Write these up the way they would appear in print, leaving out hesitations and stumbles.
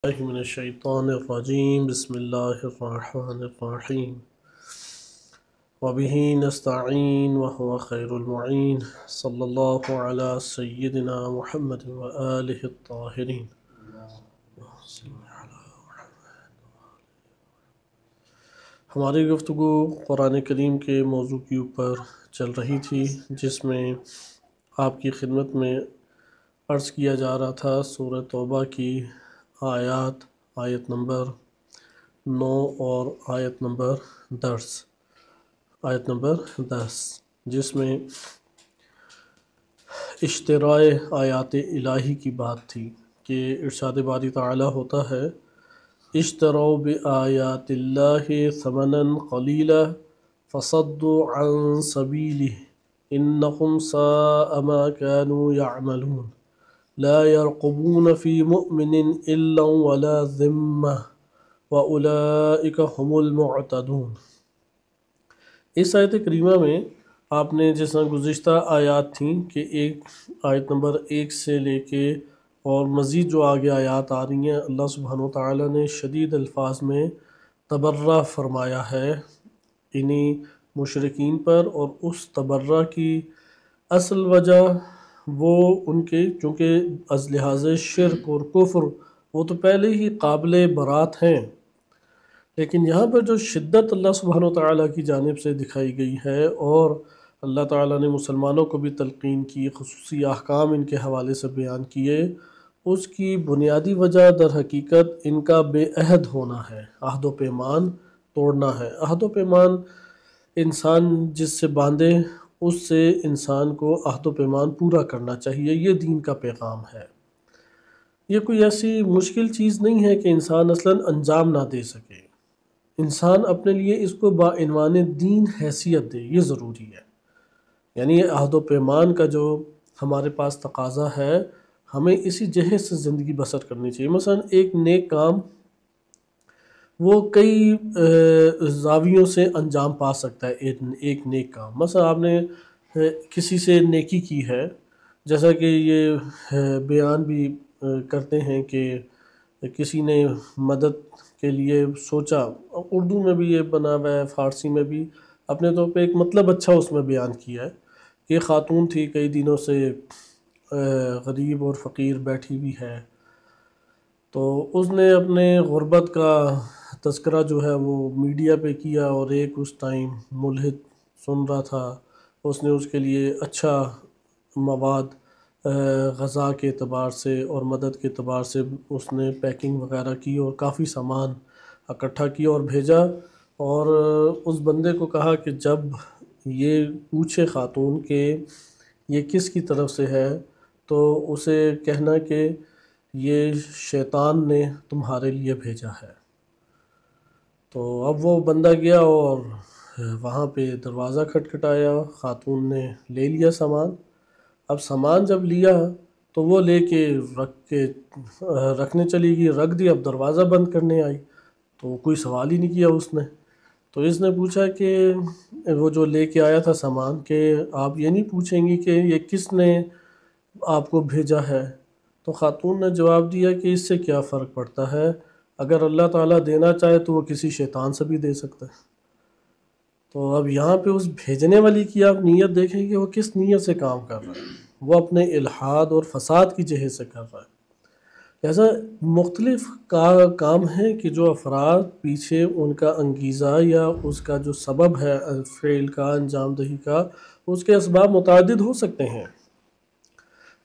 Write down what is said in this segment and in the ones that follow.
الله من الشيطان الرجيم بسم الله الرحمن الرحيم وبه نستعين وهو خير المعين صلى الله على سيدنا محمد وآله الطاهرين. ہماری گفتگو قرآن کریم کے موضوع کے اوپر چل رہی تھی، جس میں آپ کی خدمت میں عرض کیا جا رہا تھا سورہ توبہ کی آیت نمبر 9 اور آیت نمبر 10، جس میں اشتراء آیات الہی کی بات تھی کہ ارشاد باری تعالی ہوتا ہے اشتروا بآیات اللہ ثمنا قلیلا فصدوا عن سبیلہ انہم ساء ما كانوا يعملون لا يرقبون في مؤمن إلا ولا ذمة وأولئك هم المعتدون۔ اس آیت کریمہ میں آپ نے جس طرح گزشتہ آیات تھیں کہ آیت نمبر 1 سے لے کے اور مزید جو آگے آیات آ رہی ہیں، اللہ سبحانہ وتعالی نے شدید الفاظ میں تبرہ فرمایا ہے انہی مشرکین پر، اور اس تبرہ کی اصل وجہ وہ ان کے چونکہ از لحاظ شرک اور کفر وہ تو پہلے ہی قابل برات ہیں، لیکن یہاں پر جو شدت اللہ سبحانہ وتعالی کی جانب سے دکھائی گئی ہے اور اللہ تعالیٰ نے مسلمانوں کو بھی تلقین کی، خصوصی احکام ان کے حوالے سے بیان کیے، اس کی بنیادی وجہ در حقیقت ان کا بے عہد ہونا ہے، عہد و پیمان توڑنا ہے۔ عہد و پیمان انسان جس سے باندھے اس سے انسان کو عہد و پیمان پورا کرنا چاہیے، یہ دین کا پیغام ہے۔ یہ کوئی ایسی مشکل چیز نہیں ہے کہ انسان اصلاً انجام نہ دے سکے، انسان اپنے لیے اس کو بعنوان دین حیثیت دے، یہ ضروری ہے۔ یعنی عہد و پیمان کا جو ہمارے پاس تقاضا ہے، ہمیں اسی جہت سے زندگی بسر کرنی چاہیے۔ مثلا ایک نیک کام وہ کئی زاویوں سے انجام پا سکتا ہے، ایک نیک کام۔ مثلا آپ نے کسی سے نیکی کی ہے، جیسا کہ یہ بیان بھی کرتے ہیں کہ کسی نے مدد کے لیے سوچا، اردو میں بھی یہ بنا ہوا ہے، فارسی میں بھی اپنے طور پہ ایک مطلب اچھا اس میں بیان کیا ہے کہ خاتون تھی کئی دنوں سے غریب اور فقیر بیٹھی ہوئی ہے، تو اس نے اپنے غربت کا تذکرہ جو ہے وہ میڈیا پہ کیا، اور ایک اس ٹائم ملحد سن رہا تھا، اس نے اس کے لیے اچھا مواد غذا کے اعتبار سے اور مدد کے اعتبار سے اس نے پیکنگ وغیرہ کی اور کافی سامان اکٹھا کیا اور بھیجا، اور اس بندے کو کہا کہ جب یہ پوچھے خاتون کہ یہ کس کی طرف سے ہے تو اسے کہنا کہ یہ شیطان نے تمہارے لیے بھیجا ہے۔ تو اب وہ بندہ گیا اور وہاں پہ دروازہ کھٹکھٹایا، خاتون نے لے لیا سامان۔ اب سامان جب لیا تو وہ لے کے رکھنے چلی گئی، رکھ دی، اب دروازہ بند کرنے آئی تو کوئی سوال ہی نہیں کیا اس نے۔ تو اس نے پوچھا کہ وہ جو لے کے آیا تھا سامان کہ آپ یہ نہیں پوچھیں گی کہ یہ کس نے آپ کو بھیجا ہے؟ تو خاتون نے جواب دیا کہ اس سے کیا فرق پڑتا ہے، اگر اللہ تعالیٰ دینا چاہے تو وہ کسی شیطان سے بھی دے سکتا ہے۔ تو اب یہاں پہ اس بھیجنے والی کی آپ نیت دیکھیں کہ وہ کس نیت سے کام کر رہا ہے، وہ اپنے الحاد اور فساد کی جہت سے کر رہا ہے۔ لہذا مختلف کام ہیں کہ جو افراد پیچھے ان کا انگیزہ یا اس کا جو سبب ہے فعل کا، انجام دہی کا، اس کے اسباب متعدد ہو سکتے ہیں۔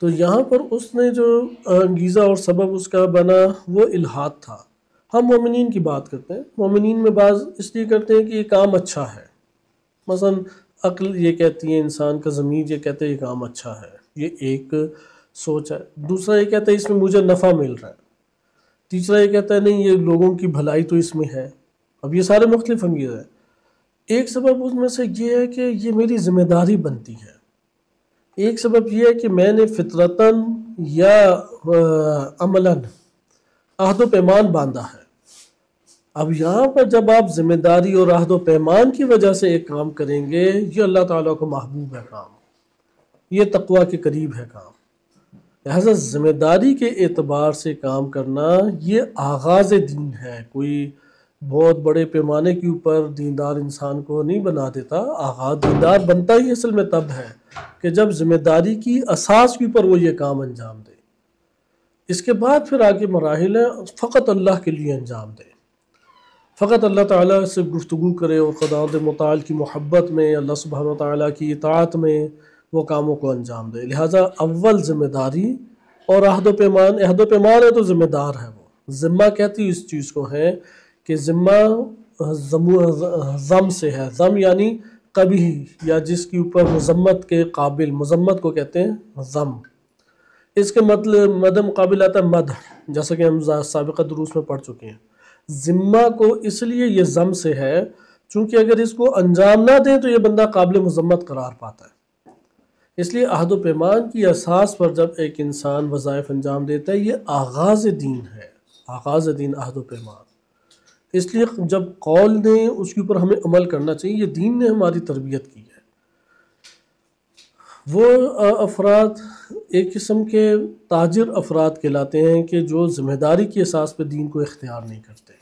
تو یہاں پر اس نے جو انگیزہ اور سبب اس کا بنا وہ الحاد تھا۔ ہم مومنین کی بات کرتے ہیں، مومنین میں بعض اس لیے کرتے ہیں کہ یہ کام اچھا ہے، مثلا عقل یہ کہتی ہے، انسان کا ضمیر یہ کہتا ہے یہ کام اچھا ہے، یہ ایک سوچ ہے۔ دوسرا یہ کہتا ہے اس میں مجھے نفع مل رہا ہے، تیسرا یہ کہتا ہے نہیں یہ لوگوں کی بھلائی تو اس میں ہے۔ اب یہ سارے مختلف انگیزے ہیں۔ ایک سبب اس میں سے یہ ہے کہ یہ میری ذمہ داری بنتی ہے، ایک سبب یہ ہے کہ میں نے فطرتاً یا عملاً عہد و پیمان باندھا ہے۔ اب یہاں پر جب آپ ذمہ داری اور عہد و پیمان کی وجہ سے ایک کام کریں گے، یہ اللہ تعالیٰ کو محبوب ہے کام، یہ تقویٰ کے قریب ہے کام۔ لہذا ذمہ داری کے اعتبار سے کام کرنا یہ آغاز دین ہے، کوئی بہت بڑے پیمانے کے اوپر دیندار انسان کو نہیں بنا دیتا۔ آغاز دیندار بنتا ہی اصل میں تب ہے کہ جب ذمہ داری کی اساس کے اوپر وہ یہ کام انجام دے۔ اس کے بعد پھر آگے مراحل ہیں، فقط اللہ کے لیے انجام دے، فقط اللہ تعالیٰ سے گفتگو کرے اور خداوند متعال کی محبت میں، اللہ سبحانہ وتعالیٰ کی اطاعت میں وہ کاموں کو انجام دے۔ لہٰذا اول ذمہ داری اور عہد و پیمان، عہد و پیمان ہے تو ذمہ دار ہے وہ، ذمہ کہتی اس چیز کو ہے کہ ذمہ ضم سے ہے، ضم یعنی قبیح یا جس کے اوپر مذمت کے قابل، مذمت کو کہتے ہیں ضم۔ اس کے مطلب مد مقابل آتا ہے مدح، جیسا کہ ہم سابقہ دروس میں پڑھ چکے ہیں۔ ذمہ کو اس لیے یہ ضم سے ہے چونکہ اگر اس کو انجام نہ دیں تو یہ بندہ قابل مذمت قرار پاتا ہے۔ اس لیے عہد و پیمان کی اساس پر جب ایک انسان وظائف انجام دیتا ہے، یہ آغاز دین ہے، آغاز دین عہد و پیمان۔ اس لیے جب قول دیں اس کے اوپر ہمیں عمل کرنا چاہیے، یہ دین نے ہماری تربیت کی ہے۔ وہ افراد ایک قسم کے تاجر افراد کہلاتے ہیں کہ جو ذمہ داری کی اساس پہ دین کو اختیار نہیں کرتے۔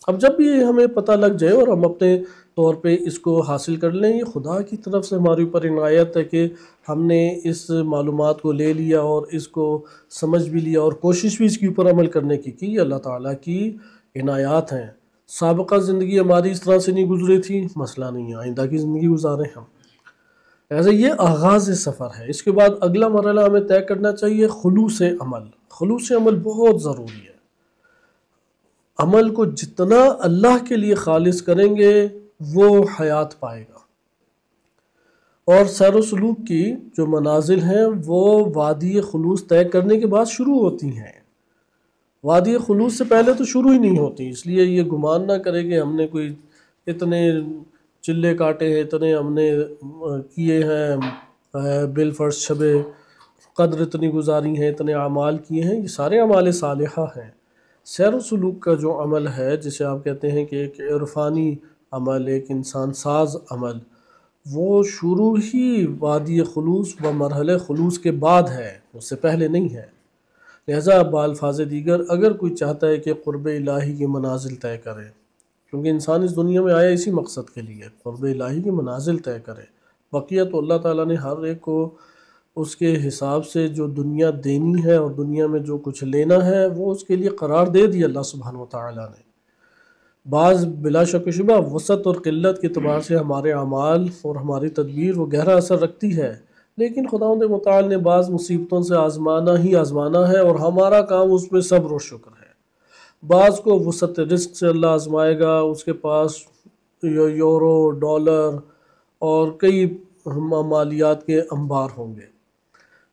اب جب بھی ہمیں پتہ لگ جائے اور ہم اپنے طور پہ اس کو حاصل کر لیں، یہ خدا کی طرف سے ہمارے اوپر عنایت ہے کہ ہم نے اس معلومات کو لے لیا اور اس کو سمجھ بھی لیا اور کوشش بھی اس کے اوپر عمل کرنے کی یہ اللہ تعالیٰ کی عنایات ہیں۔ سابقہ زندگی ہماری اس طرح سے نہیں گزری تھی، مسئلہ نہیں ہے، آئندہ کی زندگی گزاریں ہم۔ ایسے یہ آغاز سفر ہے۔ اس کے بعد اگلا مرحلہ ہمیں طے کرنا چاہیے خلوص عمل۔ خلوص عمل بہت ضروری ہے۔ عمل کو جتنا اللہ کے لیے خالص کریں گے وہ حیات پائے گا۔ اور سیر و سلوک کی جو منازل ہیں وہ وادی خلوص طے کرنے کے بعد شروع ہوتی ہیں، وادی خلوص سے پہلے تو شروع ہی نہیں ہوتی۔ اس لیے یہ گمان نہ کرے کہ ہم نے کوئی اتنے چلے کاٹے ہیں، اتنے ہم نے کیے ہیں، بالفرض شب قدر اتنی گزاری ہیں، اتنے اعمال کیے ہیں، یہ سارے اعمال صالحہ ہیں۔ سیر و سلوک کا جو عمل ہے جسے آپ کہتے ہیں کہ ایک عرفانی عمل، ایک انسان ساز عمل، وہ شروع ہی وادی خلوص و مرحلہ خلوص کے بعد ہے، اس سے پہلے نہیں ہے۔ لہٰذا بالفاظ دیگر اگر کوئی چاہتا ہے کہ قرب الہی کی منازل طے کرے، کیونکہ انسان اس دنیا میں آیا اسی مقصد کے لیے، قرب الہی کی منازل طے کرے، بقیہ تو اللہ تعالیٰ نے ہر ایک کو اس کے حساب سے جو دنیا دینی ہے اور دنیا میں جو کچھ لینا ہے وہ اس کے لیے قرار دے دیا اللہ سبحانہ وتعالیٰ نے۔ بعض بلا شک و شبہ وسعت اور قلت کے اعتبار سے ہمارے اعمال اور ہماری تدبیر وہ گہرا اثر رکھتی ہے، لیکن خداوند متعال نے بعض مصیبتوں سے آزمانا ہی آزمانا ہے اور ہمارا کام اس میں صبر و شکر ہے۔ بعض کو وسعت رزق سے اللہ آزمائے گا، اس کے پاس یورو، ڈالر اور کئی مالیات کے انبار ہوں گے۔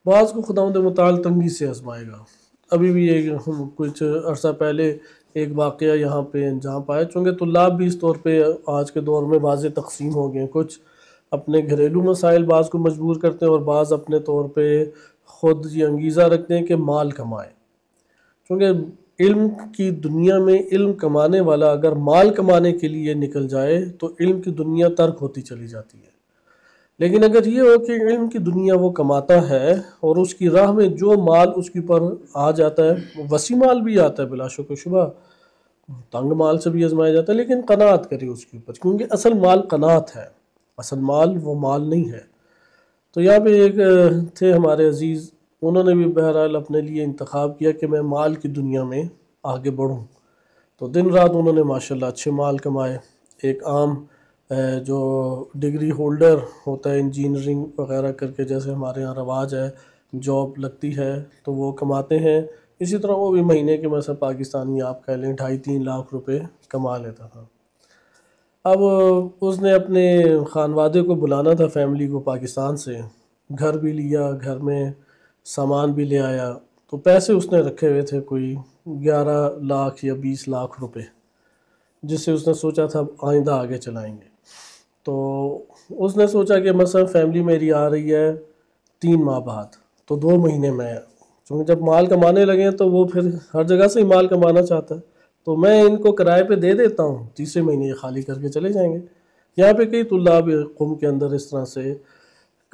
بعض کو خداوند متعال تنگی سے آزمائے گا۔ ابھی بھی کچھ عرصہ پہلے ایک واقعہ یہاں پہ انجام پایا، چونکہ طلاب بھی اس طور پہ آج کے دور میں واضح تقسیم ہو گئے ہیں، کچھ اپنے گھریلو مسائل بعض کو مجبور کرتے ہیں اور بعض اپنے طور پہ خود یہ انگیزہ رکھتے ہیں کہ مال کمائے، چونکہ علم کی دنیا میں علم کمانے والا اگر مال کمانے کے لیے نکل جائے تو علم کی دنیا ترک ہوتی چلی جاتی ہے۔ لیکن اگر یہ ہو کہ علم کی دنیا وہ کماتا ہے اور اس کی راہ میں جو مال اس کے اوپر آ جاتا ہے، وسیع مال بھی آتا ہے بلا شک و شبہ، تنگ مال سے بھی آزمایا جاتا ہے، لیکن قناعت کرے اس کے اوپر، کیونکہ اصل مال قناعت ہے، اصل مال وہ مال نہیں ہے۔ تو یہاں پہ ایک تھے ہمارے عزیز، انہوں نے بھی بہرحال اپنے لیے انتخاب کیا کہ میں مال کی دنیا میں آگے بڑھوں، تو دن رات انہوں نے ماشاءاللہ اچھے مال کمائے۔ ایک عام جو ڈگری ہولڈر ہوتا ہے انجینئرنگ وغیرہ کر کے، جیسے ہمارے ہاں رواج ہے، جاب لگتی ہے تو وہ کماتے ہیں، اسی طرح وہ بھی مہینے کے مثلا پاکستانی آپ کہہ لیں 2.5-3 لاکھ روپے کما لیتا تھا۔ اب اس نے اپنے خانوادے کو بلانا تھا، فیملی کو پاکستان سے، گھر بھی لیا، گھر میں سامان بھی لے آیا، تو پیسے اس نے رکھے ہوئے تھے کوئی 11 لاکھ یا 20 لاکھ روپے، جس سے اس نے سوچا تھا آئندہ آگے چلائیں گے۔ تو اس نے سوچا کہ مثلا فیملی میری آ رہی ہے 3 ماہ بعد، تو 2 مہینے میں، چونکہ جب مال کمانے لگے ہیں تو وہ پھر ہر جگہ سے ہی مال کمانا چاہتا ہے، تو میں ان کو کرائے پہ دے دیتا ہوں، تیسرے مہینے یہ خالی کر کے چلے جائیں گے۔ یہاں پہ کئی طلاب قم کے اندر اس طرح سے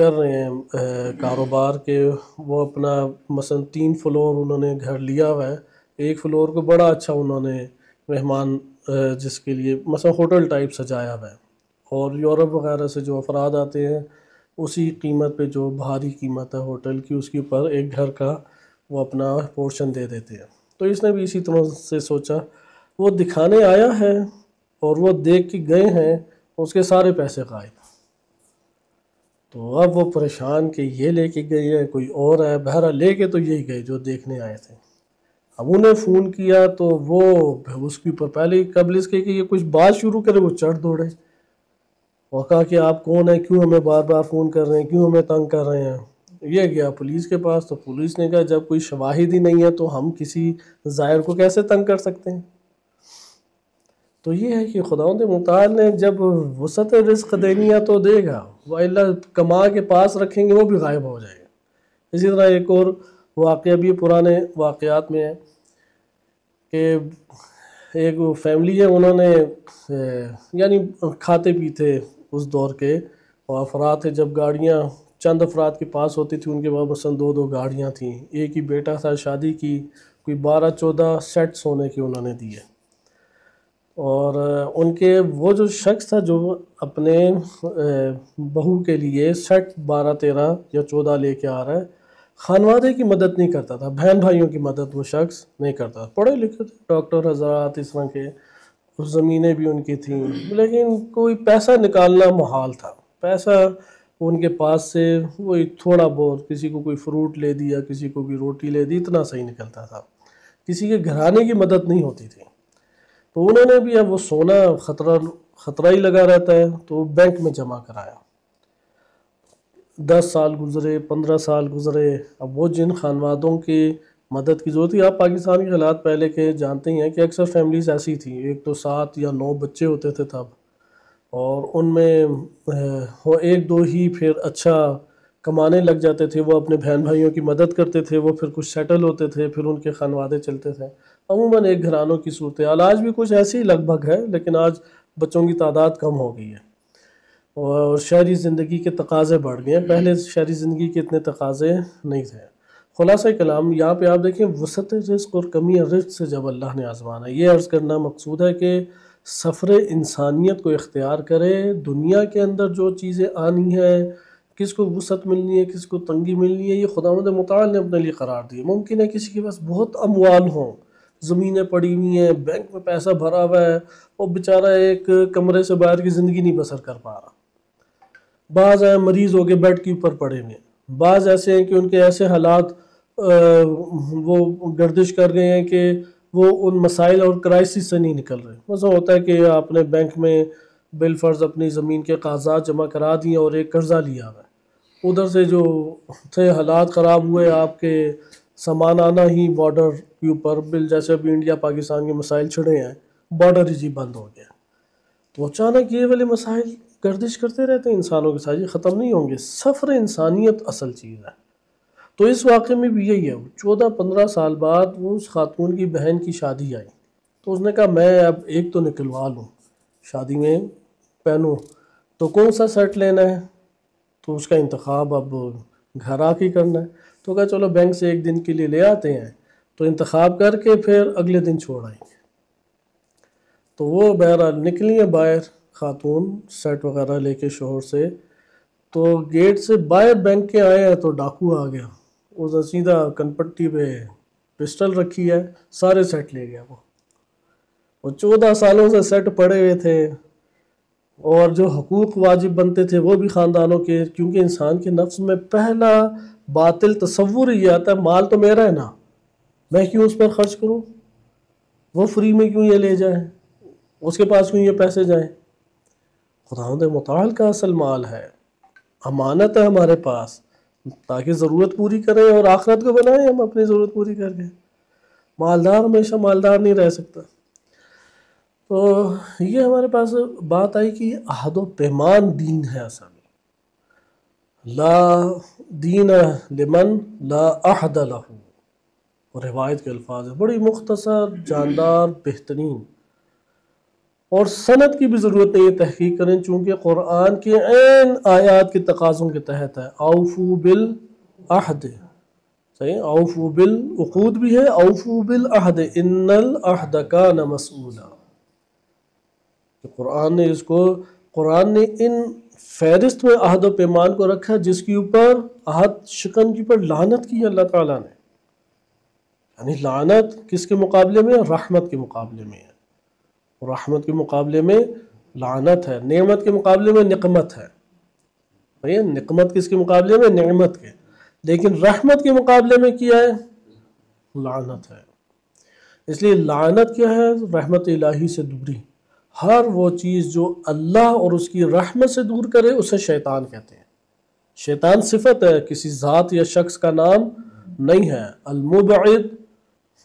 کر رہے ہیں کاروبار کے، وہ اپنا مثلا 3 فلور انہوں نے گھر لیا ہوا ہے، ایک فلور کو بڑا اچھا انہوں نے مہمان جس کے لیے مثلا ہوٹل ٹائپ سجایا ہوا ہے، اور یورپ وغیرہ سے جو افراد آتے ہیں اسی قیمت پہ، جو بھاری قیمت ہے ہوٹل کی، اس کے اوپر ایک گھر کا وہ اپنا پورشن دے دیتے ہیں۔ تو اس نے بھی اسی طرح سے سوچا، وہ دکھانے آیا ہے اور وہ دیکھ کے گئے ہیں، اس کے سارے پیسے غائب۔ تو اب وہ پریشان کہ یہ لے کے گئے ہیں کوئی اور ہے، بہرحال لے کے تو یہی گئے جو دیکھنے آئے تھے۔ اب انہیں فون کیا تو وہ اس کے اوپر پہلے ہی قبل اس کے کہ یہ کچھ بات شروع کرے وہ چڑھ دوڑے، اور کہا کہ آپ کون ہیں، کیوں ہمیں بار بار فون کر رہے ہیں، کیوں ہمیں تنگ کر رہے ہیں۔ یہ گیا پولیس کے پاس، تو پولیس نے کہا جب کوئی شواہد ہی نہیں ہے تو ہم کسی زائر کو کیسے تنگ کر سکتے ہیں۔ تو یہ ہے کہ خداوند متعال نے جب وسعت رزق دینی ہے تو دے گا، وَإِلَّا کما کے پاس رکھیں گے وہ بھی غائب ہو جائے گا۔ اسی طرح ایک اور واقعہ بھی پرانے واقعات میں ہے کہ ایک فیملی ہے، انہوں نے یعنی کھاتے پیتے اس دور کے افراد تھے، جب گاڑیاں چند افراد کے پاس ہوتی تھی، ان کے پاس مثلاً 2 گاڑیاں تھیں، ایک ہی بیٹا تھا، شادی کی، کوئی 12-14 سیٹ سونے کے انہوں نے دیے، اور ان کے وہ جو شخص تھا جو اپنے بہو کے لیے سیٹ 12-13 یا 14 لے کے آ رہا ہے، خانوادے کی مدد نہیں کرتا تھا، بہن بھائیوں کی مدد وہ شخص نہیں کرتا، پڑھے لکھے تھے، ڈاکٹر حضرات اس طرح کے، زمینیں بھی ان کی تھیں، لیکن کوئی پیسہ نکالنا محال تھا۔ پیسہ ان کے پاس سے وہی تھوڑا بہت، کسی کو کوئی فروٹ لے دیا، کسی کو کوئی روٹی لے دی، اتنا صحیح نکلتا تھا، کسی کے گھرانے کی مدد نہیں ہوتی تھی۔ تو انہوں نے بھی اب وہ سونا خطرہ ہی لگا رہتا ہے، تو بینک میں جمع کرایا۔ 10 سال گزرے، 15 سال گزرے، اب وہ جن خانوادوں کی مدد کی ضرورت تھی، آپ پاکستان کے حالات پہلے کے جانتے ہی ہیں کہ اکثر فیملیز ایسی تھیں، ایک تو 7 یا 9 بچے ہوتے تھے تب، اور ان میں وہ 1-2 ہی پھر اچھا کمانے لگ جاتے تھے، وہ اپنے بہن بھائیوں کی مدد کرتے تھے، وہ پھر کچھ سیٹل ہوتے تھے، پھر ان کے خانوادے چلتے تھے۔ عموماً ایک گھرانوں کی صورتحال آج بھی کچھ ایسی لگ بھگ ہے، لیکن آج بچوں کی تعداد کم ہو گئی ہے اور شہری زندگی کے تقاضے بڑھ گئے ہیں، پہلے شہری زندگی کے اتنے تقاضے نہیں تھے۔ خلاصہ کلام یہاں پہ آپ دیکھیں، وسعت رزق اور کمی رزق سے جب اللہ نے آزمانا، یہ عرض کرنا مقصود ہے کہ سفر انسانیت کو اختیار کرے، دنیا کے اندر جو چیزیں آنی ہیں، کس کو وسعت ملنی ہے، کس کو تنگی ملنی ہے، یہ خداوند متعال نے اپنے لیے قرار دی ہے۔ ممکن ہے کسی کے پاس بہت اموال ہوں، زمینیں پڑی ہوئی ہیں، بینک میں پیسہ بھرا ہوا ہے، وہ بیچارہ ایک کمرے سے باہر کی زندگی نہیں بسر کر پا رہا۔ بعض ہیں مریض ہو کے بیڈ کے اوپر پڑے ہوئے ہیں، بعض ایسے ہیں کہ ان کے ایسے حالات وہ گردش کر گئے ہیں کہ وہ ان مسائل اور کرائسس سے نہیں نکل رہے۔ مثلا ہوتا ہے کہ آپ نے بینک میں بالفرض اپنی زمین کے کاغذات جمع کرا دیے اور ایک قرضہ لیا ہوا ہے، ادھر سے جو تھے حالات خراب ہوئے، آپ کے سامان آنا ہی بارڈر کے اوپر، جیسے ابھی انڈیا پاکستان کے مسائل چھڑے ہیں، بارڈر ہی بند ہو گیا، تو اچانک یہ والے مسائل گردش کرتے رہتے ہیں انسانوں کے ساتھ، یہ ختم نہیں ہوں گے۔ سفر انسانیت اصل چیز ہے۔ تو اس واقعے میں بھی یہی ہے، 14-15 سال بعد وہ اس خاتون کی بہن کی شادی آئی، تو اس نے کہا میں اب ایک تو نکلوا لوں، شادی میں پہنوں، تو کون سا سیٹ لینا ہے، تو اس کا انتخاب اب گھر آ کے کرنا ہے، تو کہا چلو بینک سے ایک دن کے لیے لے آتے ہیں، تو انتخاب کر کے پھر اگلے دن چھوڑ آئیں گے۔ تو وہ بہرحال نکلی ہیں باہر خاتون، سیٹ وغیرہ لے کے شوہر سے، تو گیٹ سے باہر بینک کے آئے ہیں تو ڈاکو آ گیا، اس نے سیدھا کنپٹی پہ پسٹل رکھی ہے، سارے سیٹ لے گیا وہ 14 سالوں سے سیٹ پڑے ہوئے تھے، اور جو حقوق واجب بنتے تھے وہ بھی خاندانوں کے، کیونکہ انسان کے نفس میں پہلا باطل تصور ہی آتا ہے مال تو میرا ہے نا، میں کیوں اس پر خرچ کروں، وہ فری میں کیوں یہ لے جائیں، اس کے پاس کیوں یہ پیسے جائیں۔ خداوند متعال کا اصل مال ہے، امانت ہے ہمارے پاس، تاکہ ضرورت پوری کریں اور آخرت کو بنائیں ہم اپنی ضرورت پوری کر کے۔ مالدار ہمیشہ مالدار نہیں رہ سکتا۔ تو یہ ہمارے پاس بات آئی کہ عہد و پیمان دین ہے اصل، لا دین لمن لا عہد لہ، اور روایت کے الفاظ ہیں بڑی مختصر، جاندار، بہترین۔ اور سند کی بھی ضرورت نہیں ہے تحقیق کریں، چونکہ قرآن کے عین آیات کے تقاضوں کے تحت ہے۔ اوفو بالعہد، صحیح، اوفو بالعقود بھی ہے، اوفو بالعہد ان العہد کان مسئولا، کہ قرآن نے ان فہرست میں عہد و پیمان کو رکھا جس کے اوپر عہد شکن کے اوپر لعنت کی ہے اللہ تعالیٰ نے، یعنی لعنت کس کے مقابلے میں؟ رحمت کے مقابلے میں ہے، رحمت کے مقابلے میں لعنت ہے، نعمت کے مقابلے میں نقمت ہے، نقمت کس کے مقابلے میں؟ نعمت کے، لیکن رحمت کے مقابلے میں کیا ہے؟ لعنت ہے۔ اس لیے لعنت کیا ہے؟ رحمت الہی سے دوری، ہر وہ چیز جو اللہ اور اس کی رحمت سے دور کرے اسے شیطان کہتے ہیں۔ شیطان صفت ہے، کسی ذات یا شخص کا نام نہیں ہے۔ المبعد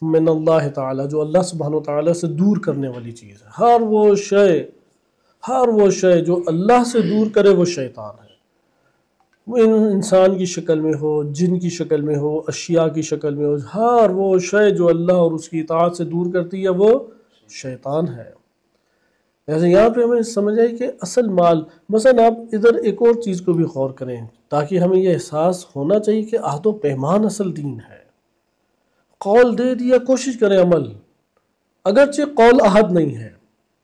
من اللہ تعالیٰ، جو اللہ سبحانہ وتعالیٰ سے دور کرنے والی چیز ہے، ہر وہ شے جو اللہ سے دور کرے وہ شیطان ہے، وہ انسان کی شکل میں ہو، جن کی شکل میں ہو، اشیاء کی شکل میں ہو، ہر وہ شے جو اللہ اور اس کی اطاعت سے دور کرتی ہے وہ شیطان ہے۔ جیسے یہاں پہ ہمیں سمجھ آئی کہ اصل مال، مثلا آپ ادھر ایک اور چیز کو بھی غور کریں تاکہ ہمیں یہ احساس ہونا چاہیے کہ عہد و پیمان اصل دین ہے۔ قول دے دیا، کوشش کریں عمل، اگرچہ قول عہد نہیں ہے،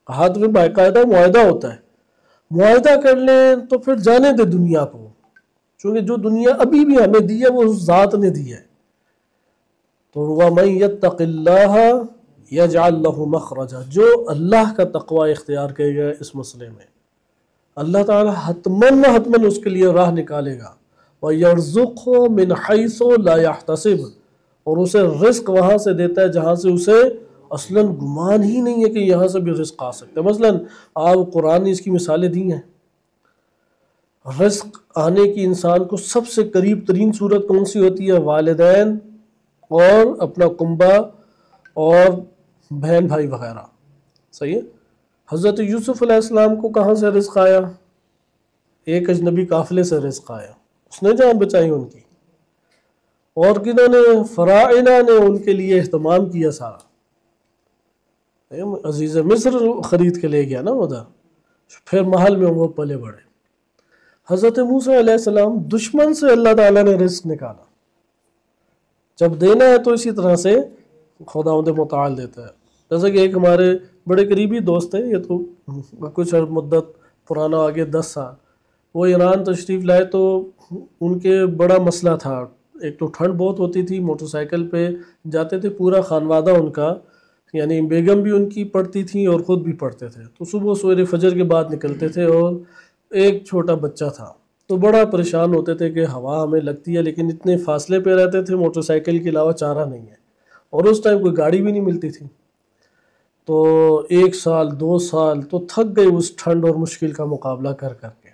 عہد میں باقاعدہ معاہدہ ہوتا ہے، معاہدہ کر لیں تو پھر جانے دے دنیا کو، چونکہ جو دنیا ابھی بھی ہمیں دی ہے وہ اس ذات نے دی ہے۔ تو وَمَن يَتَّقِ اللَّهَ يَجْعَلْ لَهُ مَخْرَجًا، جو اللہ کا تقوی اختیار کرے گا اس مسئلے میں، اللہ تعالیٰ حتماً اس کے لیے راہ نکالے گا۔ وَيَرْزُقْهُ مِنْ حَيْثُ لَا يَحْتَسِبُ، اور اسے رزق وہاں سے دیتا ہے جہاں سے اسے اصلاً گمان ہی نہیں ہے کہ یہاں سے بھی رزق آ سکتا ہے۔ مثلاً آپ قرآن نے اس کی مثالیں دی ہیں، رزق آنے کی انسان کو سب سے قریب ترین صورت کون سی ہوتی ہے؟ والدین اور اپنا کنبہ اور بہن بھائی وغیرہ، صحیح ہے۔ حضرت یوسف علیہ السلام کو کہاں سے رزق آیا؟ ایک اجنبی قافلے سے رزق آیا، اس نے جان بچائی ان کی، اور کنہوں نے؟ فراعنہ نے ان کے لیے اہتمام کیا سارا، عزیز مصر خرید کے لے گیا نا ادھر، پھر محل میں وہ پلے بڑھے۔ حضرت موسیٰ علیہ السلام دشمن سے اللہ تعالیٰ نے رزق نکالا، جب دینا ہے تو اسی طرح سے خداوند متعال دیتا ہے۔ جیسا کہ ایک ہمارے بڑے قریبی دوست ہیں، یہ تو کچھ مدت پرانا، آگے 10 سال، وہ ایران تشریف لائے تو ان کے بڑا مسئلہ تھا، ایک تو ٹھنڈ بہت ہوتی تھی، موٹر سائیکل پہ جاتے تھے پورا خانوادہ ان کا، یعنی بیگم بھی ان کی پڑھتی تھیں اور خود بھی پڑھتے تھے، تو صبح سویرے فجر کے بعد نکلتے تھے، اور ایک چھوٹا بچہ تھا، تو بڑا پریشان ہوتے تھے کہ ہوا ہمیں لگتی ہے لیکن اتنے فاصلے پہ رہتے تھے، موٹر سائیکل کے علاوہ چارہ نہیں ہے، اور اس ٹائم کوئی گاڑی بھی نہیں ملتی تھی، تو 1 سال 2 سال تو تھک گئے اس ٹھنڈ اور مشکل کا مقابلہ کر کر کے،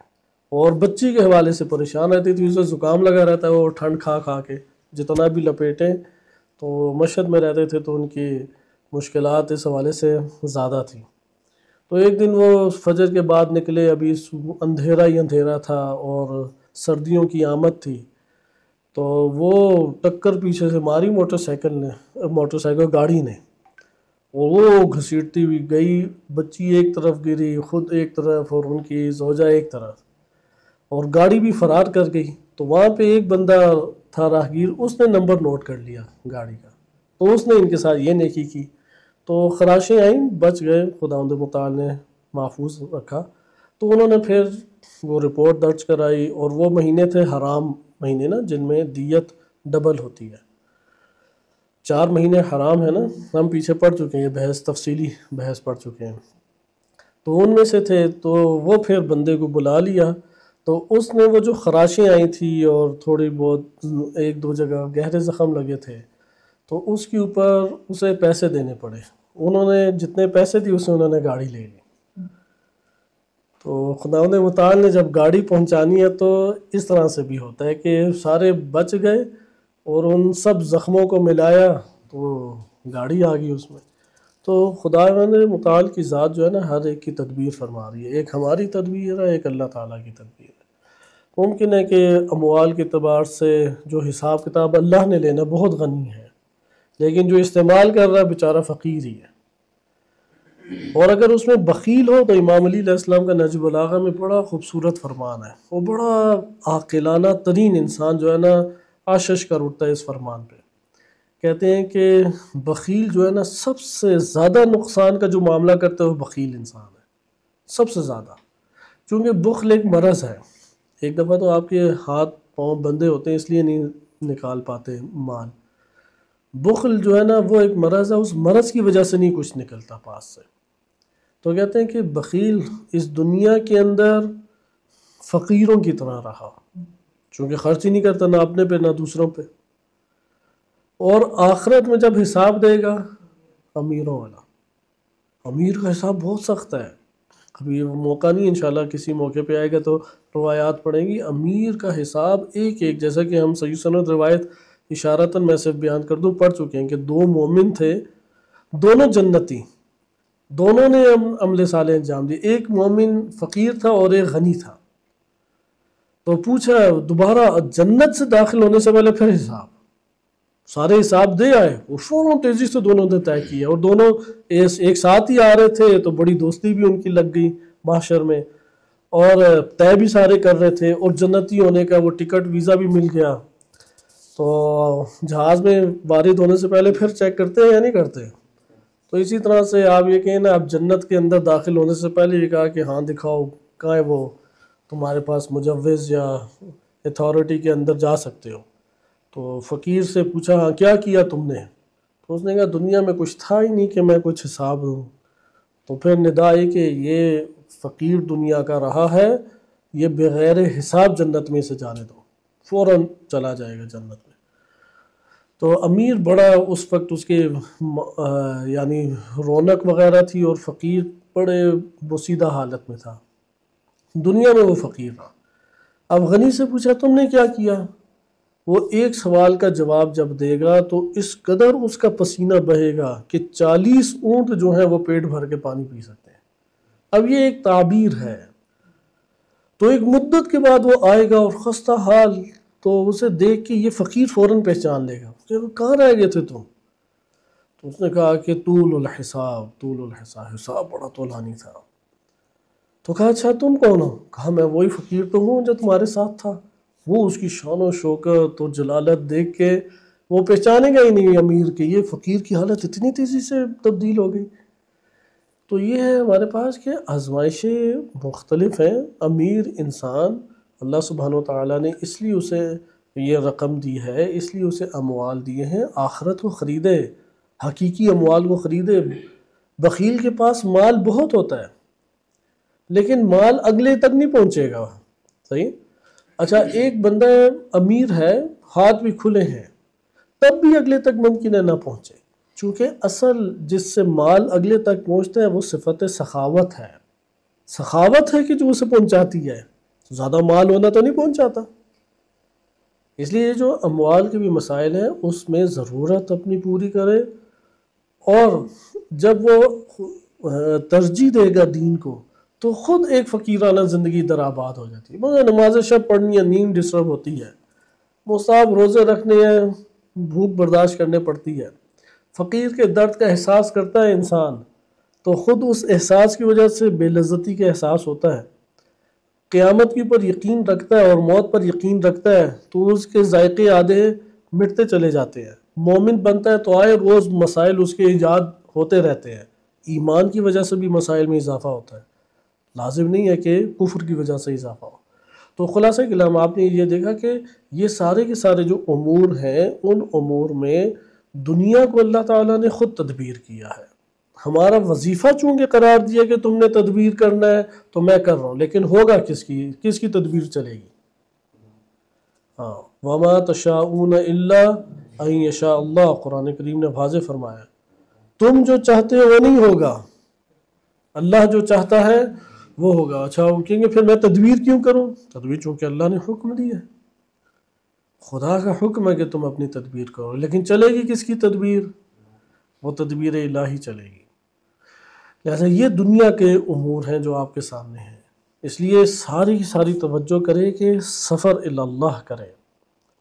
اور بچی کے حوالے سے پریشان رہتی تھی، اسے زکام لگا رہتا ہے، وہ ٹھنڈ کھا کھا کے جتنا بھی لپیٹیں، تو مشہد میں رہتے تھے تو ان کی مشکلات اس حوالے سے زیادہ تھی۔ تو ایک دن وہ فجر کے بعد نکلے، ابھی اندھیرا ہی اندھیرا تھا اور سردیوں کی آمد تھی، تو وہ ٹکر پیچھے سے ماری موٹر سائیکل گاڑی نے، اور وہ گھسیٹتی ہوئی گئی، بچی ایک طرف گری، خود ایک طرف اور ان کی زوجہ ایک طرف، اور گاڑی بھی فرار کر گئی۔ تو وہاں پہ ایک بندہ تھا راہگیر، اس نے نمبر نوٹ کر لیا گاڑی کا، تو اس نے ان کے ساتھ یہ نیکی کی، تو خراشیں آئیں، بچ گئے، خداوند متعال نے محفوظ رکھا۔ تو انہوں نے پھر وہ رپورٹ درج کرائی، اور وہ مہینے تھے حرام مہینے نا، جن میں دیت ڈبل ہوتی ہے، 4 مہینے حرام ہے نا، ہم پیچھے پڑھ چکے ہیں، بحث تفصیلی بحث پڑھ چکے ہیں، تو ان میں سے تھے، تو وہ پھر بندے کو بلا لیا، تو اس نے وہ جو خراشیں آئی تھی اور تھوڑی بہت 1-2 جگہ گہرے زخم لگے تھے، تو اس کے اوپر اسے پیسے دینے پڑے، انہوں نے جتنے پیسے دیے اسے انہوں نے گاڑی لے لی۔ تو خداوند متعال نے جب گاڑی پہنچانی ہے تو اس طرح سے بھی ہوتا ہے کہ سارے بچ گئے، اور ان سب زخموں کو ملایا تو گاڑی آ گئی اس میں۔ تو خداوند متعال کی ذات جو ہے نا، ہر ایک کی تدبیر فرما رہی ہے، ایک ہماری تدبیر ہے، ایک اللہ تعالیٰ کی تدبیر ہے۔ ممکن ہے کہ اموال کے اعتبار سے جو حساب کتاب اللہ نے لینا بہت غنی ہے، لیکن جو استعمال کر رہا ہے بیچارہ فقیر ہی ہے۔ اور اگر اس میں بخیل ہو تو امام علی علیہ السلام کا نہج البلاغہ میں بڑا خوبصورت فرمان ہے، وہ بڑا عاقلانہ ترین انسان جو ہے نا آشش کر اٹھتا ہے اس فرمان پہ۔ کہتے ہیں کہ بخیل جو ہے نا سب سے زیادہ نقصان کا جو معاملہ کرتا ہے وہ بخیل انسان ہے، سب سے زیادہ، چونکہ بخل ایک مرض ہے۔ ایک دفعہ تو آپ کے ہاتھ پاؤں بندھے ہوتے ہیں اس لیے نہیں نکال پاتے مال۔ بخل جو ہے نا وہ ایک مرض ہے، اس مرض کی وجہ سے نہیں کچھ نکلتا پاس سے۔ تو کہتے ہیں کہ بخیل اس دنیا کے اندر فقیروں کی طرح رہا، چونکہ خرچ ہی نہیں کرتا نہ اپنے پہ نہ دوسروں پہ، اور آخرت میں جب حساب دے گا امیروں والا۔ امیر کا حساب بہت سخت ہے، ابھی موقع نہیں، انشاءاللہ کسی موقع پہ آئے گا تو روایات پڑھیں گی۔ امیر کا حساب ایک ایک، جیسا کہ ہم صحیح سند روایت اشارتاً میں صرف بیان کر دوں، پڑھ چکے ہیں کہ دو مومن تھے، دونوں جنتی، دونوں نے عمل صالح انجام دیے۔ ایک مومن فقیر تھا اور ایک غنی تھا، تو پوچھا دوبارہ جنت سے داخل ہونے سے پہلے پھر حساب، سارے حساب دے آئے، وہ فوراً تیزی سے دونوں نے طے کیا، اور دونوں ایک ساتھ ہی آ رہے تھے تو بڑی دوستی بھی ان کی لگ گئی معاشر میں، اور طے بھی سارے کر رہے تھے، اور جنتی ہونے کا وہ ٹکٹ ویزا بھی مل گیا۔ تو جہاز میں وارد ہونے سے پہلے پھر چیک کرتے ہیں یا نہیں کرتے؟ تو اسی طرح سے آپ یہ کہیں نا، اب جنت کے اندر داخل ہونے سے پہلے یہ کہا کہ ہاں دکھاؤ کہاں ہے وہ تمہارے پاس مجوز یا اتھارٹی کے اندر جا سکتے ہو۔ تو فقیر سے پوچھا ہاں کیا کیا تم نے؟ تو اس نے کہا دنیا میں کچھ تھا ہی نہیں کہ میں کچھ حساب دوں۔ تو پھر ندا ہے کہ یہ فقیر دنیا کا رہا ہے، یہ بغیر حساب جنت میں سے جانے دو، فوراً چلا جائے گا جنت میں۔ تو امیر بڑا اس وقت اس کے یعنی رونق وغیرہ تھی، اور فقیر بڑے بوسیدہ حالت میں تھا، دنیا میں وہ فقیر رہا۔ اب غنی سے پوچھا تم نے کیا کیا؟ وہ ایک سوال کا جواب جب دے گا تو اس قدر اس کا پسینہ بہے گا کہ 40 اونٹ جو ہیں وہ پیٹ بھر کے پانی پی سکتے ہیں۔ اب یہ ایک تعبیر ہے۔ تو ایک مدت کے بعد وہ آئے گا اور خستہ حال، تو اسے دیکھ کے یہ فقیر فوراً پہچان لے گا کہ کہاں رہ گئے تھے تم؟ تو اس نے کہا کہ طول الحساب، طول الحساب، حساب بڑا طولانی تھا۔ تو کہا اچھا تم کون ہو؟ کہا میں وہی فقیر تو ہوں جو تمہارے ساتھ تھا۔ وہ اس کی شان و شوکت اور جلالت دیکھ کے وہ پہچانے گا ہی نہیں امیر کے، یہ فقیر کی حالت اتنی تیزی سے تبدیل ہو گئی۔ تو یہ ہے ہمارے پاس کہ آزمائشیں مختلف ہیں۔ امیر انسان اللہ سبحانہ و تعالیٰ نے اس لیے اسے یہ رقم دی ہے، اس لیے اسے اموال دیے ہیں، آخرت کو خریدے، حقیقی اموال کو خریدے۔ بخیل کے پاس مال بہت ہوتا ہے لیکن مال اگلے تک نہیں پہنچے گا، صحیح؟ اچھا ایک بندہ امیر ہے، ہاتھ بھی کھلے ہیں، تب بھی اگلے تک ممکن ہے نہ پہنچے، چونکہ اصل جس سے مال اگلے تک پہنچتا ہے وہ صفت سخاوت ہے۔ سخاوت ہے کہ جو اسے پہنچاتی ہے، زیادہ مال ہونا تو نہیں پہنچاتا۔ اس لیے جو اموال کے بھی مسائل ہیں اس میں ضرورت اپنی پوری کرے، اور جب وہ ترجیح دے گا دین کو تو خود ایک فقیرانہ زندگی در آباد ہو جاتی ہے۔ مگر نماز شب پڑھنی ہے، نیند ڈسٹرب ہوتی ہے، مصاب روزے رکھنے ہیں، بھوک برداشت کرنے پڑتی ہے، فقیر کے درد کا احساس کرتا ہے انسان، تو خود اس احساس کی وجہ سے بے لذتی کا احساس ہوتا ہے، قیامت کے اوپر یقین رکھتا ہے اور موت پر یقین رکھتا ہے، تو اس کے ذائقے آدھے مٹتے چلے جاتے ہیں۔ مومن بنتا ہے تو آئے روز مسائل اس کے ایجاد ہوتے رہتے ہیں، ایمان کی وجہ سے بھی مسائل میں اضافہ ہوتا ہے، لازم نہیں ہے کہ کفر کی وجہ سے اضافہ ہو۔ تو خلاصہ کلام آپ نے یہ دیکھا کہ یہ سارے کے سارے جو امور ہیں، ان امور میں دنیا کو اللہ تعالیٰ نے خود تدبیر کیا ہے۔ ہمارا وظیفہ چونکہ قرار دیا کہ تم نے تدبیر کرنا ہے تو میں کر رہا ہوں، لیکن ہوگا کس کی تدبیر چلے گی؟ ہاں وَمَا تَشَاءُونَ إِلَّا أَن يَشَاءَ اللَّهُ، قرآن کریم نے واضح فرمایا تم جو چاہتے ہو وہ نہیں ہوگا، اللہ جو چاہتا ہے وہ ہوگا۔ اچھا وہ کہیں گے پھر میں تدبیر کیوں کروں؟ تدبیر چونکہ اللہ نے حکم دی ہے، خدا کا حکم ہے کہ تم اپنی تدبیر کرو، لیکن چلے گی کس کی تدبیر؟ وہ تدبیر الہی چلے گی۔ لہذا یہ دنیا کے امور ہیں جو آپ کے سامنے ہیں، اس لیے ساری کی ساری توجہ کرے کہ سفر الی اللہ کرے،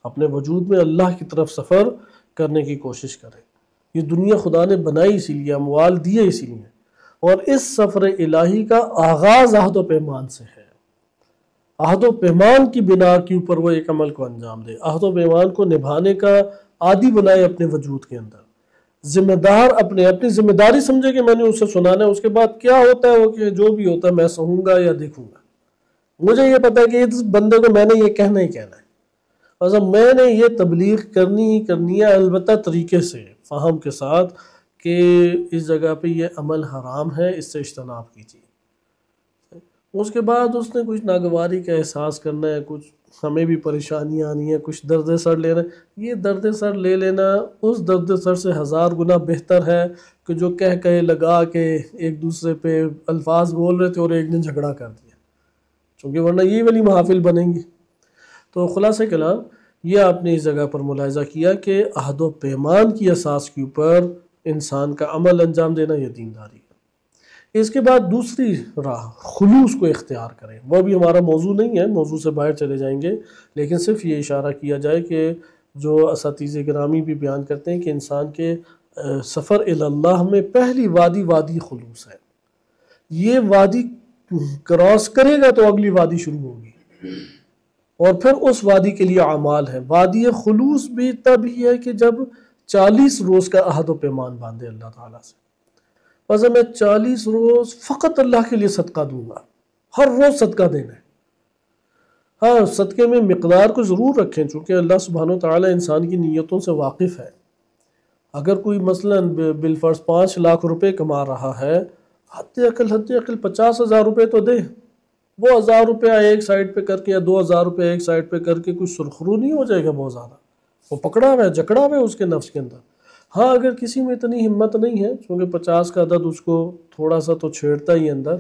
اپنے وجود میں اللہ کی طرف سفر کرنے کی کوشش کرے۔ یہ دنیا خدا نے بنائی اسی لیے، اموال دیے اسی لیے، اور اس سفر الہی کا آغاز عہد و پیمان سے ہے۔ عہد و پیمان کی بنا کے اوپر وہ ایک عمل کو انجام دے، عہد و پیمان کو نبھانے کا عادی بنائے اپنے وجود کے اندر، ذمہ دار اپنی ذمہ داری سمجھے کہ میں نے اسے سنانا ہے، اس کے بعد کیا ہوتا ہے وہ کہ جو بھی ہوتا ہے میں سہوں گا یا دیکھوں گا، مجھے یہ پتا ہے کہ اس بندے کو میں نے یہ کہنا ہی کہنا ہے، اور میں نے یہ تبلیغ کرنی ہی کرنی ہے، البتہ طریقے سے، فہم کے ساتھ کہ اس جگہ پہ یہ عمل حرام ہے، اس سے اجتناب کیجیے۔ اس کے بعد اس نے کچھ ناگواری کا احساس کرنا ہے، کچھ ہمیں بھی پریشانی آنی ہے، کچھ درد سر لینا ہے، یہ درد سر لے لینا اس درد سر سے 1000 گنا بہتر ہے کہ جو کہے لگا کے ایک دوسرے پہ الفاظ بول رہے تھے اور ایک دن جھگڑا کر دیا، چونکہ ورنہ یہ والی محافل بنیں گی۔ تو خلاصہ کلام یہ آپ نے اس جگہ پر ملاحظہ کیا کہ عہد و پیمان کی اساس کے اوپر انسان کا عمل انجام دینا یہ دینداری ہے۔ اس کے بعد دوسری راہ خلوص کو اختیار کریں، وہ بھی ہمارا موضوع نہیں ہے، موضوع سے باہر چلے جائیں گے، لیکن صرف یہ اشارہ کیا جائے کہ جو اساتذہ گرامی بھی بیان کرتے ہیں کہ انسان کے سفر اللہ میں پہلی وادی خلوص ہے۔ یہ وادی کراس کرے گا تو اگلی وادی شروع ہوگی، اور پھر اس وادی کے لیے اعمال ہے۔ وادی خلوص بھی تب ہی ہے کہ جب 40 روز کا عہد و پیمان باندھے اللہ تعالیٰ سے، بس میں 40 روز فقط اللہ کے لیے صدقہ دوں گا، ہر روز صدقہ دینا ہے۔ ہاں، صدقے میں مقدار کو ضرور رکھیں، چونکہ اللہ سبحانہ وتعالی انسان کی نیتوں سے واقف ہے۔ اگر کوئی مثلا بالفرض 5 لاکھ روپے کما رہا ہے، حد اقل 50,000 روپے تو دے، وہ 1000 روپیہ ایک سائڈ پہ کر کے یا 2000 روپے ایک سائڈ پہ کر کے کوئی سرخرو نہیں ہو جائے گا بہت زیادہ، وہ پکڑا ہوا ہے، جکڑا ہوا ہے اس کے نفس کے اندر۔ ہاں، اگر کسی میں اتنی ہمت نہیں ہے، چونکہ 50 کا عدد اس کو تھوڑا سا تو چھیڑتا ہی اندر،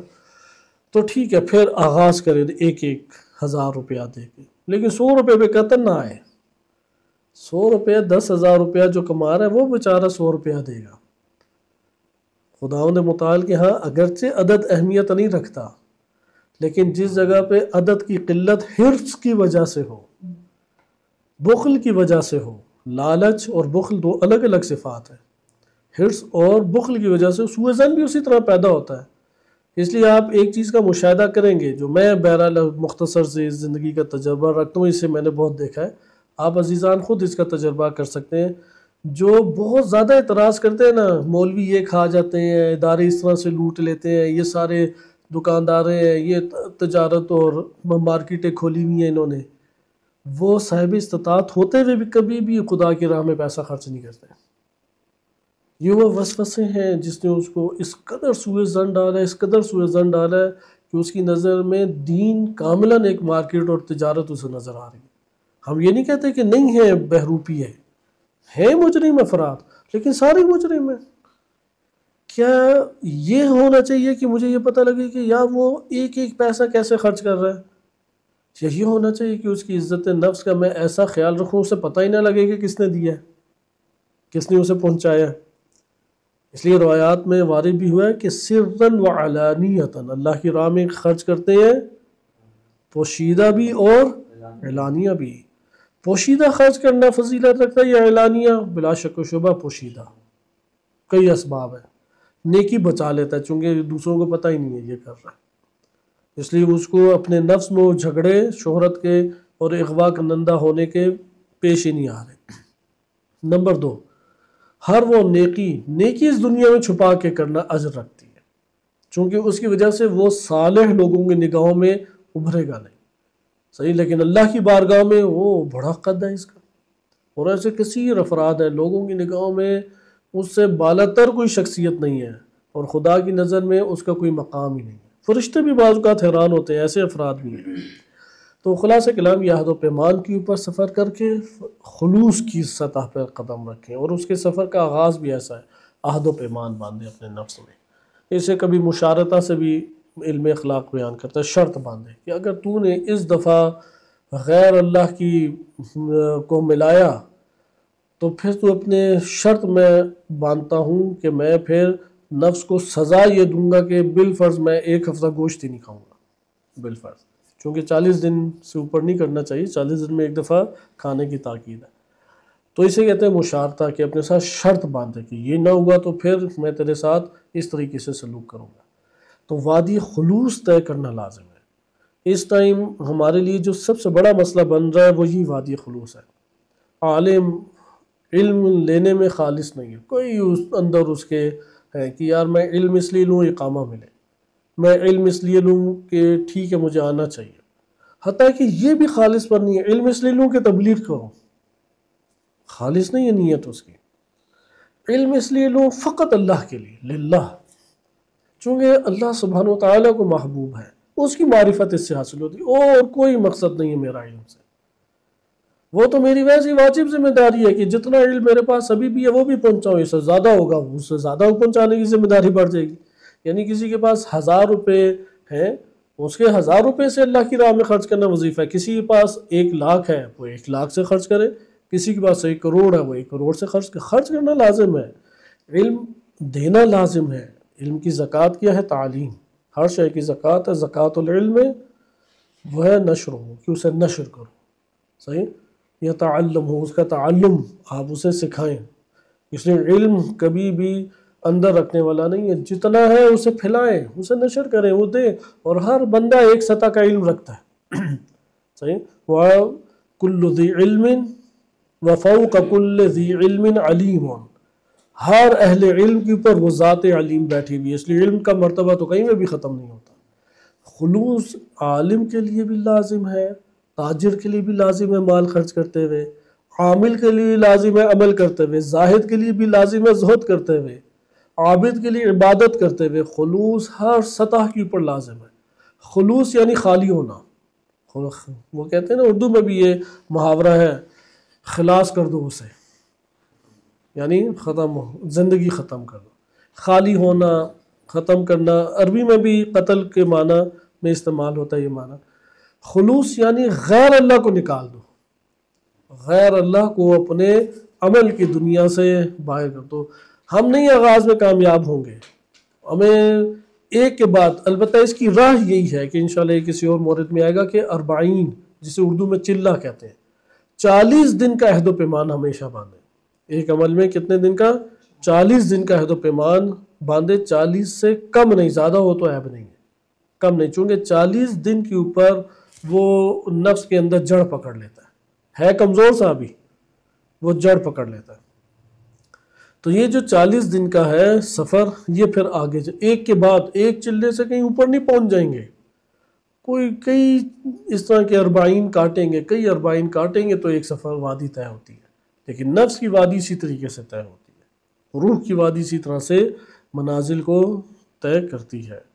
تو ٹھیک ہے، پھر آغاز کرے 1000 روپیہ دے کے، لیکن 100 روپے پہ قطن نہ آئے۔ 100 روپیہ 10,000 روپیہ جو کما رہا ہے وہ بیچارہ 100 روپیہ دے گا۔ خداوند متعال کے ہاں اگرچہ عدد اہمیت نہیں رکھتا، لیکن جس جگہ پہ عدد کی قلت حرص کی وجہ سے ہو، بخل کی وجہ سے ہو، لالچ اور بخل 2 الگ الگ صفات ہیں، حرص اور بخل کی وجہ سے سوء ظن بھی اسی طرح پیدا ہوتا ہے۔ اس لیے آپ ایک چیز کا مشاہدہ کریں گے، جو میں بہرحال مختصر سے زندگی کا تجربہ رکھتا ہوں، اس سے میں نے بہت دیکھا ہے، آپ عزیزان خود اس کا تجربہ کر سکتے ہیں۔ جو بہت زیادہ اعتراض کرتے ہیں نا، مولوی یہ کھا جاتے ہیں، ادارے اس طرح سے لوٹ لیتے ہیں، یہ سارے دکانداریں ہیں، یہ تجارت اور مارکیٹیں کھولی ہوئی ہیں انہوں نے، وہ صاحب استطاعت ہوتے ہوئے بھی کبھی بھی خدا کی راہ میں پیسہ خرچ نہیں کرتے۔ یہ وہ وسوسے ہیں جس نے اس کو اس قدر سوء ظن ڈالا ہے، اس قدر سوء ظن ڈالا ہے کہ اس کی نظر میں دین کاملاً ایک مارکیٹ اور تجارت اسے نظر آ رہی ہے۔ ہم یہ نہیں کہتے کہ نہیں ہے، بہروپی ہے مجرم افراد، لیکن سارے مجرم ہیں۔ کیا یہ ہونا چاہیے کہ مجھے یہ پتہ لگے کہ یا وہ ایک ایک پیسہ کیسے خرچ کر رہا ہے؟ یہی ہونا چاہیے کہ اس کی عزت نفس کا میں ایسا خیال رکھوں اسے پتہ ہی نہ لگے کہ کس نے دیا ہے، کس نے اسے پہنچایا ہے۔ اس لیے روایات میں وارد بھی ہوا ہے کہ سرًا وعلانیۃً، اللہ کی راہ میں خرچ کرتے ہیں پوشیدہ بھی اور اعلانیہ بھی۔ پوشیدہ خرچ کرنا فضیلت رکھتا ہے یا اعلانیہ؟ بلا شک و شبہ پوشیدہ، کئی اسباب ہیں۔ نیکی بچا لیتا ہے، چونکہ دوسروں کو پتہ ہی نہیں ہے یہ کر رہا ہے، اس لیے اس کو اپنے نفس میں جھگڑے شہرت کے اور اغوا کنندہ ہونے کے پیش ہی نہیں آ رہے۔ نمبر 2، ہر وہ نیکی اس دنیا میں چھپا کے کرنا اجر رکھتی ہے، چونکہ اس کی وجہ سے وہ صالح لوگوں کی نگاہوں میں ابھرے گا نہیں، صحیح، لیکن اللہ کی بارگاہ میں وہ بڑا قد ہے اس کا، اور ایسے کثیر افراد ہیں لوگوں کی نگاہوں میں اس سے بالاتر کوئی شخصیت نہیں ہے، اور خدا کی نظر میں اس کا کوئی مقام ہی نہیں ہے۔ فرشتے بھی بعض اوقات حیران ہوتے ہیں، ایسے افراد بھی ہیں۔ تو خلاصہ کلام یہ عہد و پیمان کے اوپر سفر کر کے خلوص کی سطح پر قدم رکھیں، اور اس کے سفر کا آغاز بھی ایسا ہے، عہد و پیمان باندھیں اپنے نفس میں۔ اسے کبھی مشارطہ سے بھی علم اخلاق بیان کرتا ہے، شرط باندھے کہ اگر تو نے اس دفعہ غیر اللہ کی کو ملایا تو پھر تو اپنے شرط میں باندھتا ہوں کہ میں پھر نفس کو سزا یہ دوں گا کہ بالفرض میں 1 ہفتہ گوشت ہی نہیں کھاؤں گا، بالفرض، چونکہ 40 دن سے اوپر نہیں کرنا چاہیے، 40 دن میں 1 دفعہ کھانے کی تاکید ہے۔ تو اسے کہتے ہیں مشارطہ، کہ اپنے ساتھ شرط باندھے کہ یہ نہ ہوا تو پھر میں تیرے ساتھ اس طریقے سے سلوک کروں گا۔ تو وادی خلوص طے کرنا لازم ہے۔ اس ٹائم ہمارے لیے جو سب سے بڑا مسئلہ بن رہا ہے وہی وادی خلوص ہے۔ عالم علم لینے میں خالص نہیں ہے، کوئی اندر اس کے ہے کہ یار میں علم اس لیے لوں اقامہ ملے، میں علم اس لیے لوں کہ ٹھیک ہے مجھے آنا چاہیے، حتیٰ کہ یہ بھی خالص پر نہیں ہے، علم اس لیے لوں کہ تبلیغ کروں، خالص نہیں ہے نیت اس کی۔ علم اس لیے لوں فقط اللہ کے لیے، للہ، چونکہ اللہ سبحانہ و تعالیٰ کو محبوب ہے، اس کی معرفت اس سے حاصل ہوتی، اور کوئی مقصد نہیں ہے میرا علم سے۔ وہ تو میری ویسی واجب ذمہ داری ہے کہ جتنا علم میرے پاس ابھی بھی ہے وہ بھی پہنچاؤں، اس سے زیادہ ہوگا اس سے زیادہ پہنچانے کی ذمہ داری بڑھ جائے گی۔ یعنی کسی کے پاس 1000 روپے ہیں، اس کے 1000 روپے سے اللہ کی راہ میں خرچ کرنا وظیفہ ہے، کسی کے پاس 1 لاکھ ہے وہ 1 لاکھ سے خرچ کرے، کسی کے پاس 1 کروڑ ہے وہ 1 کروڑ سے خرچ کرنا لازم ہے، علم دینا لازم ہے۔ علم کی زکوٰۃ کیا ہے؟ تعلیم، ہر شے کی زکوٰۃ ہے، زکوٰۃ العلم وہ ہے نشر ہو، کہ اسے نشر کرو، صحیح، یا تعلم ہو، اس کا تعلم آپ اسے سکھائیں۔ اس لیے علم کبھی بھی اندر رکھنے والا نہیں ہے، جتنا ہے اسے پھیلائیں، اسے نشر کریں، وہ دیں، اور ہر بندہ ایک سطح کا علم رکھتا ہے، صحیح، وَكُلُّ ذِي عِلْمٍ وَفَوْقَ كُلِّ ذِي عِلْمٍ عَلِيمٌ، ہر اہل علم کے اوپر وہ ذات علیم بیٹھی ہوئی ہے، اس لیے علم کا مرتبہ تو کہیں میں بھی ختم نہیں ہوتا۔ خلوص عالم کے لیے بھی لازم ہے، تاجر کے لیے بھی لازم ہے مال خرچ کرتے ہوئے، عامل کے لیے لازم ہے عمل کرتے ہوئے، زاہد کے لیے بھی لازم ہے زہد کرتے ہوئے، عابد کے لیے عبادت کرتے ہوئے، خلوص ہر سطح کے اوپر لازم ہے۔ خلوص یعنی خالی ہونا، وہ کہتے ہیں نا اردو میں بھی یہ محاورہ ہے، خلاص کر دو اسے، یعنی ختم ہو، زندگی ختم کر دو، خالی ہونا، ختم کرنا، عربی میں بھی قتل کے معنی میں استعمال ہوتا ہے یہ معنی۔ خلوص یعنی غیر اللہ کو نکال دو، غیر اللہ کو اپنے عمل کی دنیا سے باہر کر دو۔ ہم نہیں آغاز میں کامیاب ہوں گے، ہمیں ایک کے بعد، البتہ اس کی راہ یہی ہے کہ انشاءاللہ یہ کسی اور مورد میں آئے گا کہ 40، جسے اردو میں چلہ کہتے ہیں، 40 دن کا عہد و پیمان ہمیشہ باندھیں۔ ایک عمل میں کتنے دن کا؟ 40 دن کا عہد و پیمان باندھے، 40 سے کم نہیں، زیادہ ہو تو عیب نہیں ہے، کم نہیں، چونکہ 40 دن کے اوپر وہ نفس کے اندر جڑ پکڑ لیتا ہے کمزور سا بھی، وہ جڑ پکڑ لیتا ہے۔ تو یہ جو 40 دن کا ہے سفر، یہ پھر آگے ایک کے بعد ایک چلے سے کہیں اوپر نہیں پہنچ جائیں گے، کئی اس طرح کے 40 کاٹیں گے، کئی 40 کاٹیں گے تو ایک سفر وادی طے ہوتی ہے، لیکن نفس کی وادی اسی طریقے سے طے ہوتی ہے، روح کی وادی اسی طرح سے منازل کو طے کرتی ہے۔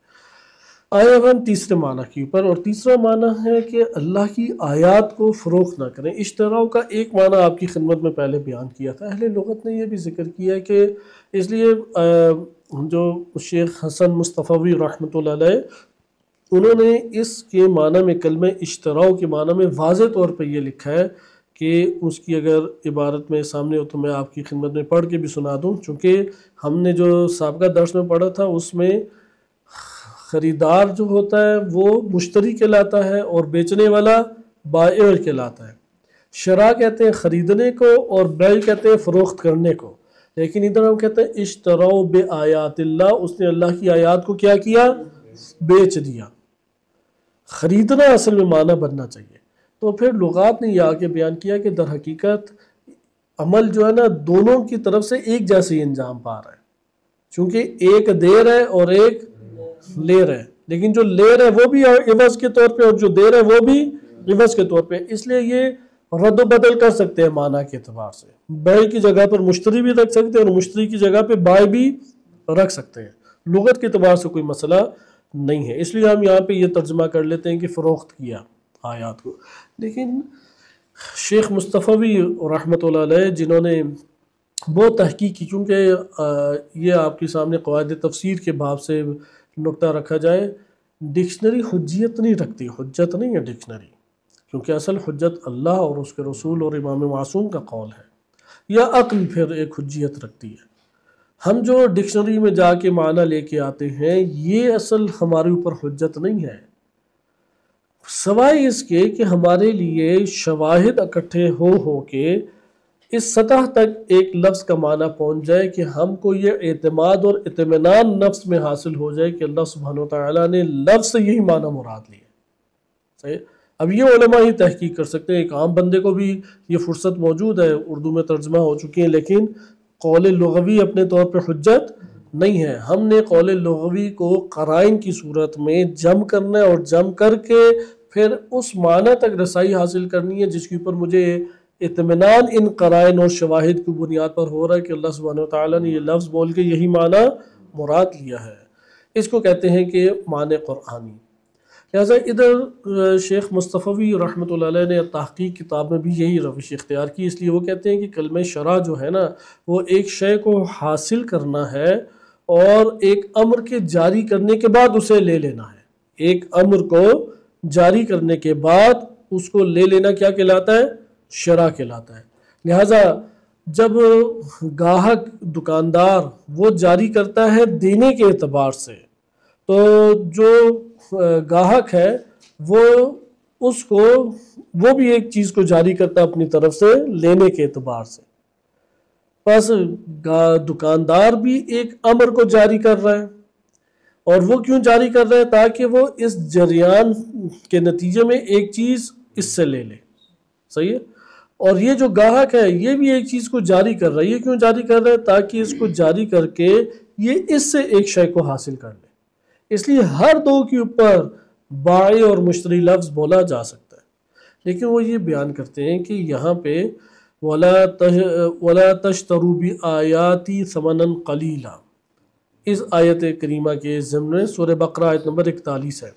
آیا ہم تیسرے معنی کے اوپر، اور تیسرا معنی ہے کہ اللہ کی آیات کو فروخت نہ کریں۔ اشتراء کا ایک معنی آپ کی خدمت میں پہلے بیان کیا تھا، اہل لغت نے یہ بھی ذکر کیا کہ اس لیے جو شیخ حسن مصطفی رحمۃ اللہ علیہ، انہوں نے اس کے معنی میں کلمہ اشتراء کے معنی میں واضح طور پہ یہ لکھا ہے کہ اس کی اگر عبارت میں سامنے ہو تو میں آپ کی خدمت میں پڑھ کے بھی سنا دوں، چونکہ ہم نے جو سابقہ درس میں پڑھا تھا اس میں خریدار جو ہوتا ہے وہ مشتری کہلاتا ہے اور بیچنے والا بائع کہلاتا ہے۔ شراء کہتے ہیں خریدنے کو اور بیع کہتے ہیں فروخت کرنے کو، لیکن ادھر ہم کہتے ہیں اشتراء بآیات اللہ، اس نے اللہ کی آیات کو کیا کیا؟ بیچ دیا۔ خریدنا اصل میں معنی بننا چاہیے، تو پھر لغات نے یہ آگے بیان کیا کہ در حقیقت عمل جو ہے نا دونوں کی طرف سے ایک جیسے انجام پا رہا ہے، چونکہ ایک دے رہا ہے اور ایک لے رہا ہے، لیکن جو لے رہا ہے وہ بھی عوض کے طور پہ اور جو دے رہا ہے وہ بھی عوض کے طور پہ، اس لیے یہ رد و بدل کر سکتے ہیں معنی کے اعتبار سے، بیع کی جگہ پر مشتری بھی رکھ سکتے ہیں اور مشتری کی جگہ پہ بائع بھی رکھ سکتے ہیں، لغت کے اعتبار سے کوئی مسئلہ نہیں ہے، اس لیے ہم یہاں پہ یہ ترجمہ کر لیتے ہیں کہ فروخت کیا آیات کو۔ لیکن شیخ مصطفی رحمۃ اللہ علیہ جنہوں نے بہت تحقیق کی، کیونکہ یہ آپ کے سامنے قواعد تفسیر کے باب سے نقطہ رکھا جائے، ڈکشنری حجیت نہیں رکھتی، حجت نہیں ہے ڈکشنری، کیونکہ اصل حجت اللہ اور اس کے رسول اور امام معصوم کا قول ہے، یا عقل پھر ایک حجیت رکھتی ہے۔ ہم جو ڈکشنری میں جا کے معنی لے کے آتے ہیں یہ اصل ہمارے اوپر حجت نہیں ہے، سوائے اس کے کہ ہمارے لیے شواہد اکٹھے ہو کے اس سطح تک ایک لفظ کا معنی پہنچ جائے کہ ہم کو یہ اعتماد اور اطمینان نفس میں حاصل ہو جائے کہ اللہ سبحانہ و تعالیٰ نے لفظ سے یہی معنی مراد لیا. صحیح. اب یہ علماء ہی تحقیق کر سکتے ہیں، ایک عام بندے کو بھی یہ فرصت موجود ہے، اردو میں ترجمہ ہو چکی ہیں، لیکن قول لغوی اپنے طور پہ حجت نہیں ہے. ہم نے قول لغوی کو قرائن کی صورت میں جمع کرنا ہے، اور جمع کر کے پھر اس معنی تک رسائی حاصل کرنی ہے جس کے اوپر مجھے اطمینان ان قرائن اور شواہد کی بنیاد پر ہو رہا ہے کہ اللہ سبحانہ و تعالیٰ نے یہ لفظ بول کے یہی معنی مراد لیا ہے. اس کو کہتے ہیں کہ معنی قرآنی. لہٰذا ادھر شیخ مصطفی رحمۃ اللہ علیہ نے تحقیق کتاب میں بھی یہی روش اختیار کی. اس لیے وہ کہتے ہیں کہ کلمہ شرع جو ہے نا، وہ ایک شے کو حاصل کرنا ہے اور ایک امر کے جاری کرنے کے بعد اسے لے لینا ہے. ایک امر کو جاری کرنے کے بعد اس کو لے لینا کیا کہلاتا ہے؟ شرع کہلاتا ہے. لہٰذا جب گاہک دکاندار وہ جاری کرتا ہے دینے کے اعتبار سے، تو جو گاہک ہے وہ اس کو وہ بھی ایک چیز کو جاری کرتا ہے اپنی طرف سے لینے کے اعتبار سے. بس دکاندار بھی ایک امر کو جاری کر رہا ہے، اور وہ کیوں جاری کر رہا ہے؟ تاکہ وہ اس جریان کے نتیجے میں ایک چیز اس سے لے لے. صحیح ہے. اور یہ جو گاہک ہے یہ بھی ایک چیز کو جاری کر رہا ہے. یہ کیوں جاری کر رہا ہے؟ تاکہ اس کو جاری کر کے یہ اس سے ایک شے کو حاصل کر لے. اس لیے ہر دو کے اوپر بائع اور مشتری لفظ بولا جا سکتا ہے. لیکن وہ یہ بیان کرتے ہیں کہ یہاں پہ وَلَا تَشْتَرُوا بِآيَاتِي ثَمَنًا قَلِيلًا، اس آیت کریمہ کے ضمن میں سورہ بقرہ آیت نمبر 41 ہے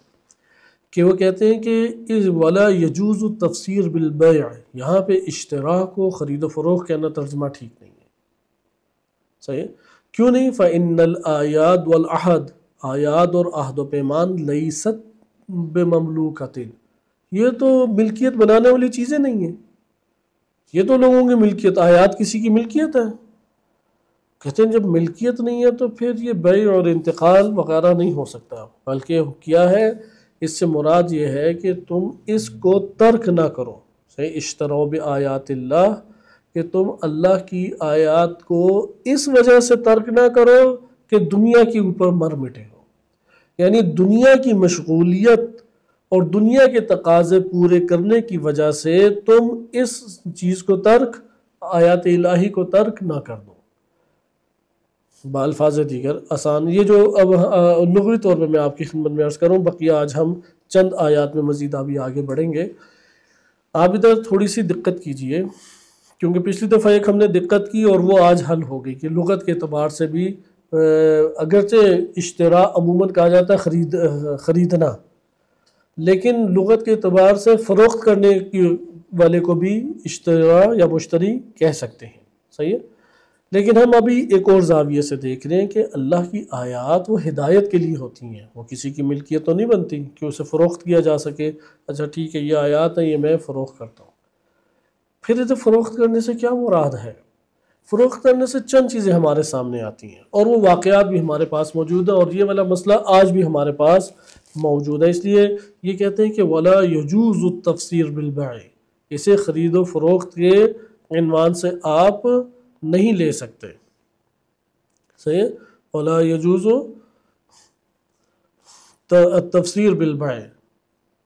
کہ وہ کہتے ہیں کہ وَلَا يَجُوزُ التَّفْسِيرُ بِالْبَيْعِ، یہاں پہ اشتراء کو خرید و فروخت کہنا ترجمہ ٹھیک نہیں ہے. صحیح ہے. کیوں نہیں؟ فَإِنَّ الْآيَاتِ وَالْعَهْدِ، آیات اور عہد و پیمان لیست بمملوکۃ، یہ تو ملکیت بنانے والی چیزیں نہیں ہیں. یہ تو لوگوں کی ملکیت، آیات کسی کی ملکیت ہے. کہتے ہیں جب ملکیت نہیں ہے تو پھر یہ بیع اور انتقال وغیرہ نہیں ہو سکتا. بلکہ کیا ہے، اس سے مراد یہ ہے کہ تم اس کو ترک نہ کرو. صحیح. اشتروا بآیات اللہ، کہ تم اللہ کی آیات کو اس وجہ سے ترک نہ کرو کہ دنیا کے اوپر مر مٹے ہو. یعنی دنیا کی مشغولیت اور دنیا کے تقاضے پورے کرنے کی وجہ سے تم اس چیز کو ترک، آیات الہی کو ترک نہ کر دو. بالفاظ دیگر آسان یہ جو اب لغوی طور پہ میں آپ کی خدمت میں عرض کروں، بقیہ آج ہم چند آیات میں مزید ابھی آگے بڑھیں گے. آپ ادھر تھوڑی سی دقت کیجئے، کیونکہ پچھلی دفعہ ایک ہم نے دقت کی اور وہ آج حل ہو گئی کہ لغت کے اعتبار سے بھی اگرچہ اشتراء عموماً کہا جاتا ہے خریدنا، لیکن لغت کے اعتبار سے فروخت کرنے والے کو بھی اشتراء یا مشتری کہہ سکتے ہیں. صحیح ہے. لیکن ہم ابھی ایک اور زاویے سے دیکھ رہے ہیں کہ اللہ کی آیات وہ ہدایت کے لیے ہوتی ہیں، وہ کسی کی ملکیت تو نہیں بنتی کہ اسے فروخت کیا جا سکے. اچھا ٹھیک ہے، یہ آیات ہیں، یہ میں فروخت کرتا ہوں. پھر اسے فروخت کرنے سے کیا مراد ہے؟ فروخت کرنے سے چند چیزیں ہمارے سامنے آتی ہیں، اور وہ واقعات بھی ہمارے پاس موجود ہیں، اور یہ والا مسئلہ آج بھی ہمارے پاس موجود ہے. اس لیے یہ کہتے ہیں کہ وَلَا يَجُوزُ التَّفْسِيرُ بِالْبَيْعِ، اسے خرید و فروخت کے عنوان سے آپ نہیں لے سکتے. صحیح. وَلَا يَجُوزُ التَّفْسِيرُ بِالْبَيْعِ،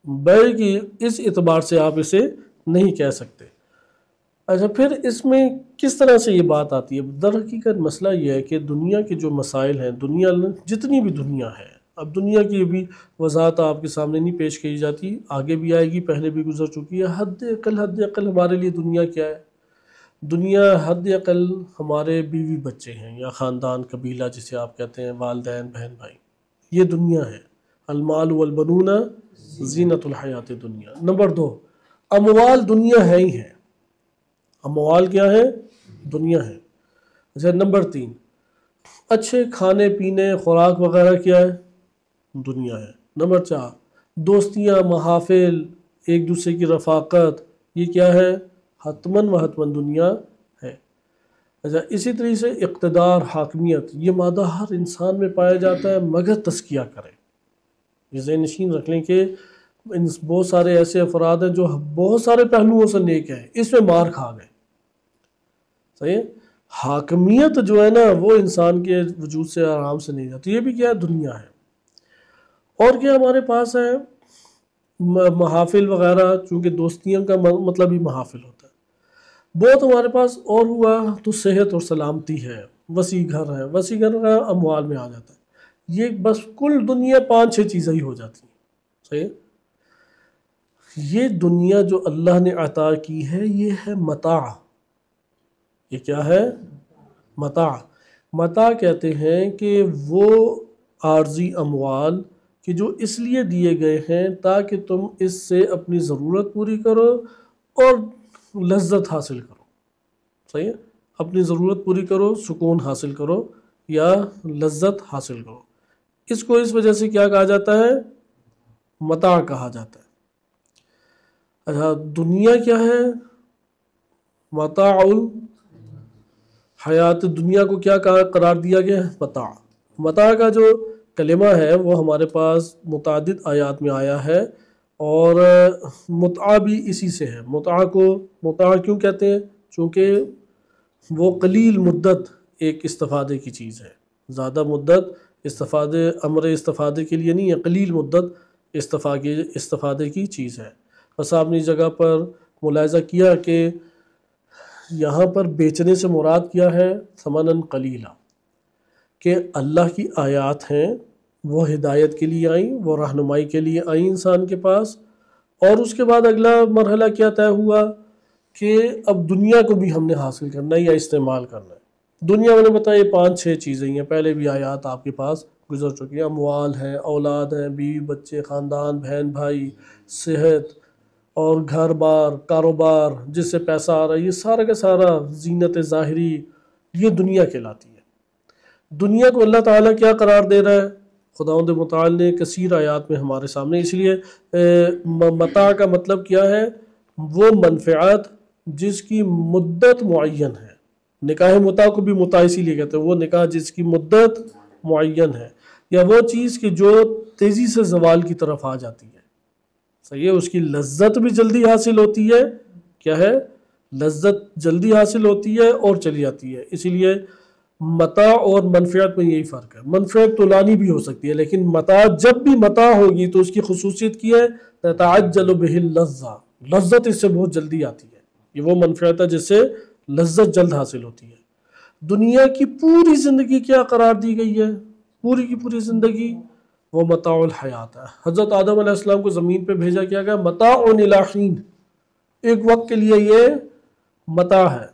بیع کی اس اعتبار سے آپ اسے نہیں کہہ سکتے. اچھا پھر اس میں کس طرح سے یہ بات آتی ہے؟ در حقیقت مسئلہ یہ ہے کہ دنیا کے جو مسائل ہیں، دنیا جتنی بھی دنیا ہے، اب دنیا کی بھی وضاحت آپ کے سامنے نہیں پیش کی جاتی، آگے بھی آئے گی، پہلے بھی گزر چکی ہے. حد اقل ہمارے لیے دنیا کیا ہے؟ دنیا حد اقل ہمارے بیوی بچے ہیں، یا خاندان، قبیلہ جسے آپ کہتے ہیں، والدین، بہن بھائی، یہ دنیا ہے. المال والبنون زینت الحیات دنیا. نمبر 2، اموال دنیا ہے ہی ہے. اموال کیا ہے؟ دنیا ہے. اچھا نمبر 3، اچھے کھانے پینے خوراک وغیرہ کیا ہے؟ دنیا ہے. نمبر 4، دوستیاں، محافل، ایک دوسرے کی رفاقت، یہ کیا ہے؟ حتماً و حتماً دنیا ہے. اچھا اسی طریقے سے اقتدار، حاکمیت، یہ مادہ ہر انسان میں پایا جاتا ہے مگر تزکیہ کرے. یہ ذہن نشین رکھ لیں کہ بہت سارے ایسے افراد ہیں جو بہت سارے پہلوؤں سے نیک ہیں، اس میں مار کھا گئے. صحیح ہے؟ حاکمیت جو ہے نا وہ انسان کے وجود سے آرام سے نہیں جاتی. یہ بھی کیا ہے؟ دنیا ہے. اور کیا ہمارے پاس ہے؟ محافل وغیرہ، چونکہ دوستیوں کا مطلب ہی محافل ہوتا ہے. بہت ہمارے پاس اور ہوا تو صحت اور سلامتی ہے، وسیع گھر ہے. وسیع گھر کا اموال میں آ جاتا ہے. یہ بس کل دنیا 5-6 چیزیں ہی ہو جاتی ہیں. صحیح ہے؟ یہ دنیا جو اللہ نے عطا کی ہے یہ ہے متاع. یہ کیا ہے؟ متاع. متاع کہتے ہیں کہ وہ عارضی اموال کہ جو اس لیے دیے گئے ہیں تاکہ تم اس سے اپنی ضرورت پوری کرو اور لذت حاصل کرو. صحیح ہے؟ اپنی ضرورت پوری کرو، سکون حاصل کرو یا لذت حاصل کرو. اس کو اس وجہ سے کیا کہا جاتا ہے؟ متاع کہا جاتا ہے. اچھا، دنیا کیا ہے؟ متاع حیات دنیا کو کیا قرار دیا گیا ہے؟ متاع. متاع کا جو کلمہ ہے وہ ہمارے پاس متعدد آیات میں آیا ہے، اور متعہ بھی اسی سے ہے. متعہ کو متاع کیوں کہتے ہیں؟ چونکہ وہ قلیل مدت ایک استفادے کی چیز ہے. زیادہ مدت استفادے کے لیے نہیں ہے، قلیل مدت استفادے کی چیز ہے. بس آپ نے اس جگہ پر ملاحظہ کیا کہ یہاں پر بیچنے سے مراد کیا ہے؟ ثمناً قلیلا، کہ اللہ کی آیات ہیں، وہ ہدایت کے لیے آئیں، وہ رہنمائی کے لیے آئیں انسان کے پاس. اور اس کے بعد اگلا مرحلہ کیا طے ہوا کہ اب دنیا کو بھی ہم نے حاصل کرنا ہے یا استعمال کرنا ہے. دنیا میں نے بتایا 5-6 چیزیں ہیں، پہلے بھی آیات آپ کے پاس گزر چکی ہیں. اموال ہیں، اولاد ہیں، بیوی بچے، خاندان، بہن بھائی، صحت اور گھر بار، کاروبار جس سے پیسہ آ رہا ہے، یہ سارا کا سارا زینت ظاہری یہ دنیا کہلاتی ہے. دنیا کو اللہ تعالیٰ کیا قرار دے رہا ہے؟ خداوند متعال نے کثیر آیات میں ہمارے سامنے. اس لیے متاع کا مطلب کیا ہے؟ وہ منفعت جس کی مدت معین ہے. نکاح متاع کو بھی متاع اسی لیے کہتے ہیں، وہ نکاح جس کی مدت معین ہے، یا وہ چیز کہ جو تیزی سے زوال کی طرف آ جاتی ہے. صحیح ہے؟ اس کی لذت بھی جلدی حاصل ہوتی ہے. کیا ہے؟ لذت جلدی حاصل ہوتی ہے اور چلی جاتی ہے. اسی لیے متاع اور منفعت میں یہی فرق ہے. منفعت طولانی بھی ہو سکتی ہے، لیکن متاع جب بھی متاع ہوگی تو اس کی خصوصیت کی ہے تتعجل بہ اللذہ، لذت اس سے بہت جلدی آتی ہے. یہ وہ منفعت ہے جس سے لذت جلد حاصل ہوتی ہے. دنیا کی پوری زندگی کیا قرار دی گئی ہے؟ پوری کی پوری زندگی وہ متاع الحیات ہے. حضرت آدم علیہ السلام کو زمین پہ بھیجا کیا گیا؟ متاع الی حین، ایک وقت کے لیے یہ متاع ہے.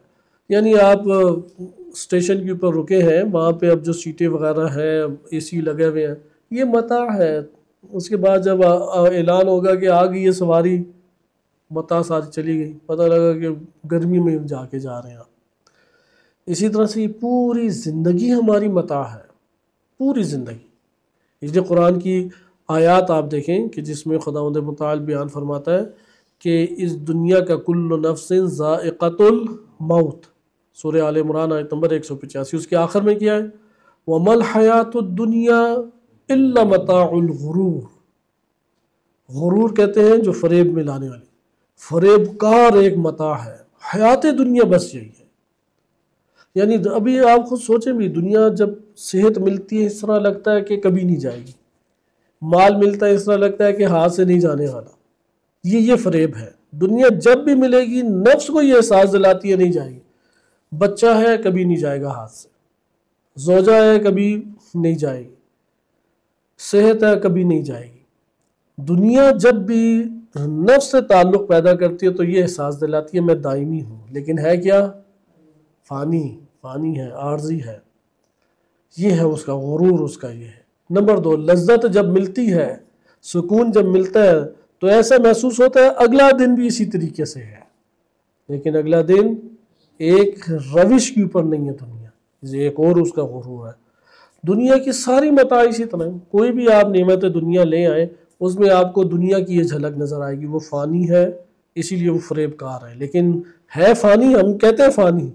یعنی آپ اسٹیشن کے اوپر رکے ہیں، وہاں پہ اب جو سیٹیں وغیرہ ہیں، اے سی لگے ہوئے ہیں، یہ متاع ہے. اس کے بعد جب اعلان ہوگا کہ آ گئی یہ سواری، متاع ساری چلی گئی، پتہ لگا کہ گرمی میں جا رہے ہیں آپ. اسی طرح سے یہ پوری زندگی ہماری متاع ہے، پوری زندگی. اس لیے قرآن کی آیات آپ دیکھیں کہ جس میں خداوند متعال بیان فرماتا ہے کہ اس دنیا کا کل نفس ذائقۃ الموت، سورہ آل عمران آیت نمبر 185. اس کے آخر میں کیا ہے؟ وَمَا الْحَيَاةُ الدُّنْيَا إِلَّا مَتَاعُ الْغُرُورِ. غرور کہتے ہیں جو فریب میں لانے والی، فریب کار ایک متاع ہے. حیات دنیا بس یہی ہے. یعنی ابھی آپ خود سوچیں بھی، دنیا جب صحت ملتی ہے اس طرح لگتا ہے کہ کبھی نہیں جائے گی، مال ملتا ہے اس طرح لگتا ہے کہ ہاتھ سے نہیں جانے والا. یہ فریب ہے. دنیا جب بھی ملے گی نفس کو یہ احساس دلاتی ہے نہیں جائے گی. بچہ ہے کبھی نہیں جائے گا ہاتھ سے، زوجہ ہے کبھی نہیں جائے گی، صحت ہے کبھی نہیں جائے گی. دنیا جب بھی نفس سے تعلق پیدا کرتی ہے تو یہ احساس دلاتی ہے میں دائمی ہوں، لیکن ہے کیا؟ فانی ہے، عارضی ہے. یہ ہے اس کا غرور، اس کا یہ ہے. نمبر 2، لذت جب ملتی ہے، سکون جب ملتا ہے تو ایسا محسوس ہوتا ہے اگلا دن بھی اسی طریقے سے ہے، لیکن اگلا دن ایک روش کے اوپر نہیں ہے. دنیا یہ ایک اور اس کا غرور ہے. دنیا کی ساری متاع اسی طرح، کوئی بھی آپ نعمت دنیا لے آئیں اس میں آپ کو دنیا کی یہ جھلک نظر آئے گی. وہ فانی ہے، اسی لیے وہ فریب کار ہے. لیکن ہے فانی، ہم کہتے ہیں فانی،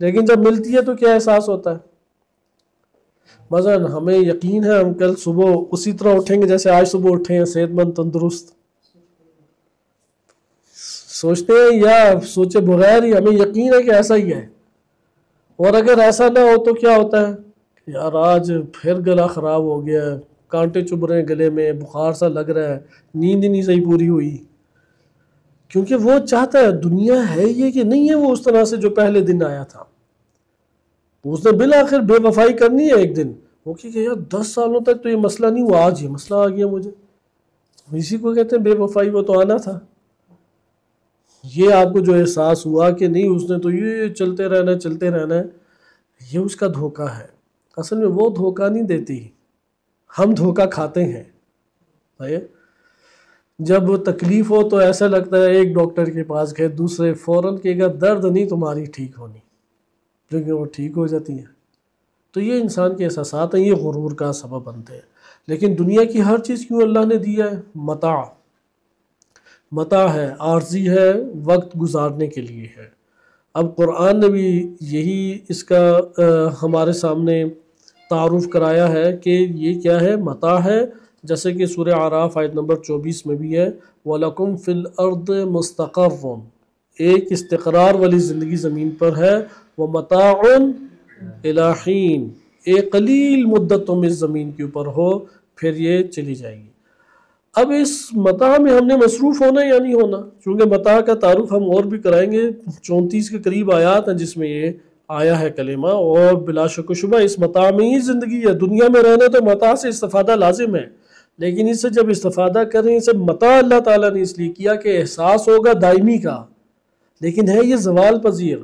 لیکن جب ملتی ہے تو کیا احساس ہوتا ہے؟ مثلا ہمیں یقین ہے ہم کل صبح اسی طرح اٹھیں گے جیسے آج صبح اٹھے ہیں، صحت مند تندرست. سوچتے ہیں یا سوچے بغیر ہی ہمیں یقین ہے کہ ایسا ہی ہے. اور اگر ایسا نہ ہو تو کیا ہوتا ہے کہ یار آج پھر گلا خراب ہو گیا ہے، کانٹے چبھ رہے ہیں گلے میں، بخار سا لگ رہا ہے، نیند ہی نہیں صحیح پوری ہوئی، کیونکہ وہ چاہتا ہے دنیا ہے یہ کہ نہیں ہے وہ اس طرح سے جو پہلے دن آیا تھا. اس نے بالآخر بے وفائی کرنی ہے ایک دن، وہ کہ یار 10 سالوں تک تو یہ مسئلہ نہیں ہوا، آج یہ مسئلہ آ گیا مجھے. اسی کو کہتے ہیں بے وفائی، وہ تو آنا تھا. یہ آپ کو جو احساس ہوا کہ نہیں اس نے تو یہ چلتے رہنا ہے، یہ اس کا دھوکہ ہے. اصل میں وہ دھوکہ نہیں دیتی، ہم دھوکہ کھاتے ہیں. جب تکلیف ہو تو ایسا لگتا ہے ایک ڈاکٹر کے پاس گئے، دوسرے فوراً کہ گا درد نہیں تمہاری ٹھیک ہونی، لیکن وہ ٹھیک ہو جاتی ہیں. تو یہ انسان کے احساسات ہیں، یہ غرور کا سبب بنتے ہیں. لیکن دنیا کی ہر چیز کیوں اللہ نے دیا ہے؟ متاع ہے، عارضی ہے، وقت گزارنے کے لیے ہے. اب قرآن نے بھی یہی اس کا ہمارے سامنے تعارف کرایا ہے کہ یہ کیا ہے؟ متاع ہے. جیسے کہ سورہ اعراف آیت نمبر 24 میں بھی ہے وَلَكُمْ فِي الْأَرْضِ مُسْتَقَرٌ، ایک استقرار والی زندگی زمین پر ہے. وَمَتَاعٌ إِلَىٰ حِينٍ، ایک قلیل مدت تم اس زمین کے اوپر ہو پھر یہ چلی جائے گی. اب اس متاع میں ہم نے مصروف ہونا یا نہیں ہونا؟ چونکہ متاع کا تعارف ہم اور بھی کرائیں گے. 34 کے قریب آیات ہیں جس میں یہ آیا ہے کلمہ، اور بلا شک و شبہ اس متاع میں ہی زندگی ہے. دنیا میں رہنا تو متاع سے استفادہ لازم ہے، لیکن اس سے جب استفادہ کریں، اسے متاع اللہ تعالیٰ نے اس لیے کیا کہ احساس ہوگا دائمی کا، لیکن ہے یہ زوال پذیر.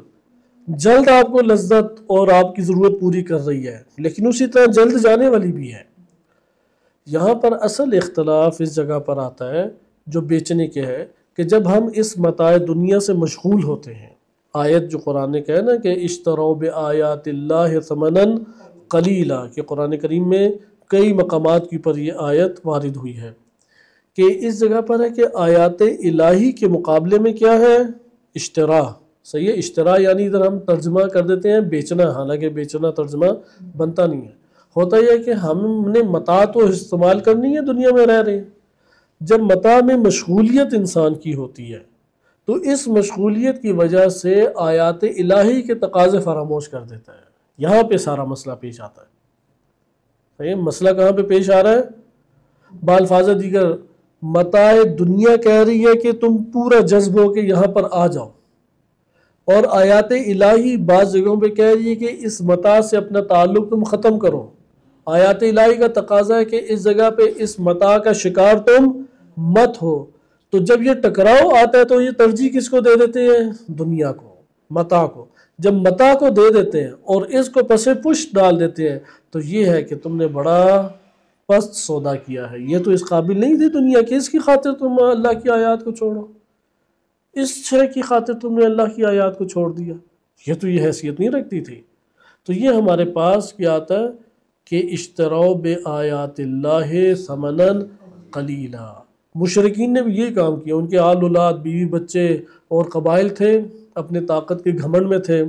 جلد آپ کو لذت اور آپ کی ضرورت پوری کر رہی ہے، لیکن اسی طرح جلد جانے والی بھی ہے. یہاں پر اصل اختلاف اس جگہ پر آتا ہے جو بیچنے کے ہے کہ جب ہم اس متاع دنیا سے مشغول ہوتے ہیں، آیت جو قرآن نے کہا نا کہ اشتروا بآیات اللہ ثمنا قلیلا، کہ قرآن کریم میں کئی مقامات کی پر یہ آیت وارد ہوئی ہے کہ اس جگہ پر ہے کہ آیات الہی کے مقابلے میں کیا ہے؟ اشترا. صحیح ہے، اشترا یعنی ادھر ہم ترجمہ کر دیتے ہیں بیچنا، حالانکہ بیچنا ترجمہ بنتا نہیں ہے. ہوتا یہ ہے کہ ہم نے متاع تو استعمال کرنی ہے، دنیا میں رہ رہے ہیں. جب متاع میں مشغولیت انسان کی ہوتی ہے تو اس مشغولیت کی وجہ سے آیات الہی کے تقاضے فراموش کر دیتا ہے. یہاں پہ سارا مسئلہ پیش آتا ہے. صحیح، مسئلہ کہاں پہ پیش آ رہا ہے؟ بالفاظ دیگر متاع دنیا کہہ رہی ہے کہ تم پورا جذب ہو کے یہاں پر آ جاؤ، اور آیات الہی بعض جگہوں پہ کہہ رہی ہے کہ اس متاع سے اپنا تعلق تم ختم کرو. آیات الہی کا تقاضا ہے کہ اس جگہ پہ اس متاع کا شکار تم مت ہو. تو جب یہ ٹکراؤ آتا ہے تو یہ ترجیح کس کو دے دیتے ہیں؟ دنیا کو، متاع کو. جب متاع کو دے دیتے ہیں اور اس کو پس پشت ڈال دیتے ہیں تو یہ ہے کہ تم نے بڑا پست سودا کیا ہے. یہ تو اس قابل نہیں تھی دنیا کہ اس کی خاطر تم اللہ کی آیات کو چھوڑو، اس شے کی خاطر تم نے اللہ کی آیات کو چھوڑ دیا. یہ تو یہ حیثیت نہیں رکھتی تھی. تو یہ ہمارے پاس کیا آتا ہے کہ اشتروا بآیات اللہ ثمنا قلیلا. مشرکین نے بھی یہی کام کیا. ان کے آل اولاد، بیوی بچے اور قبائل تھے، اپنے طاقت کے گھمنڈ میں تھے.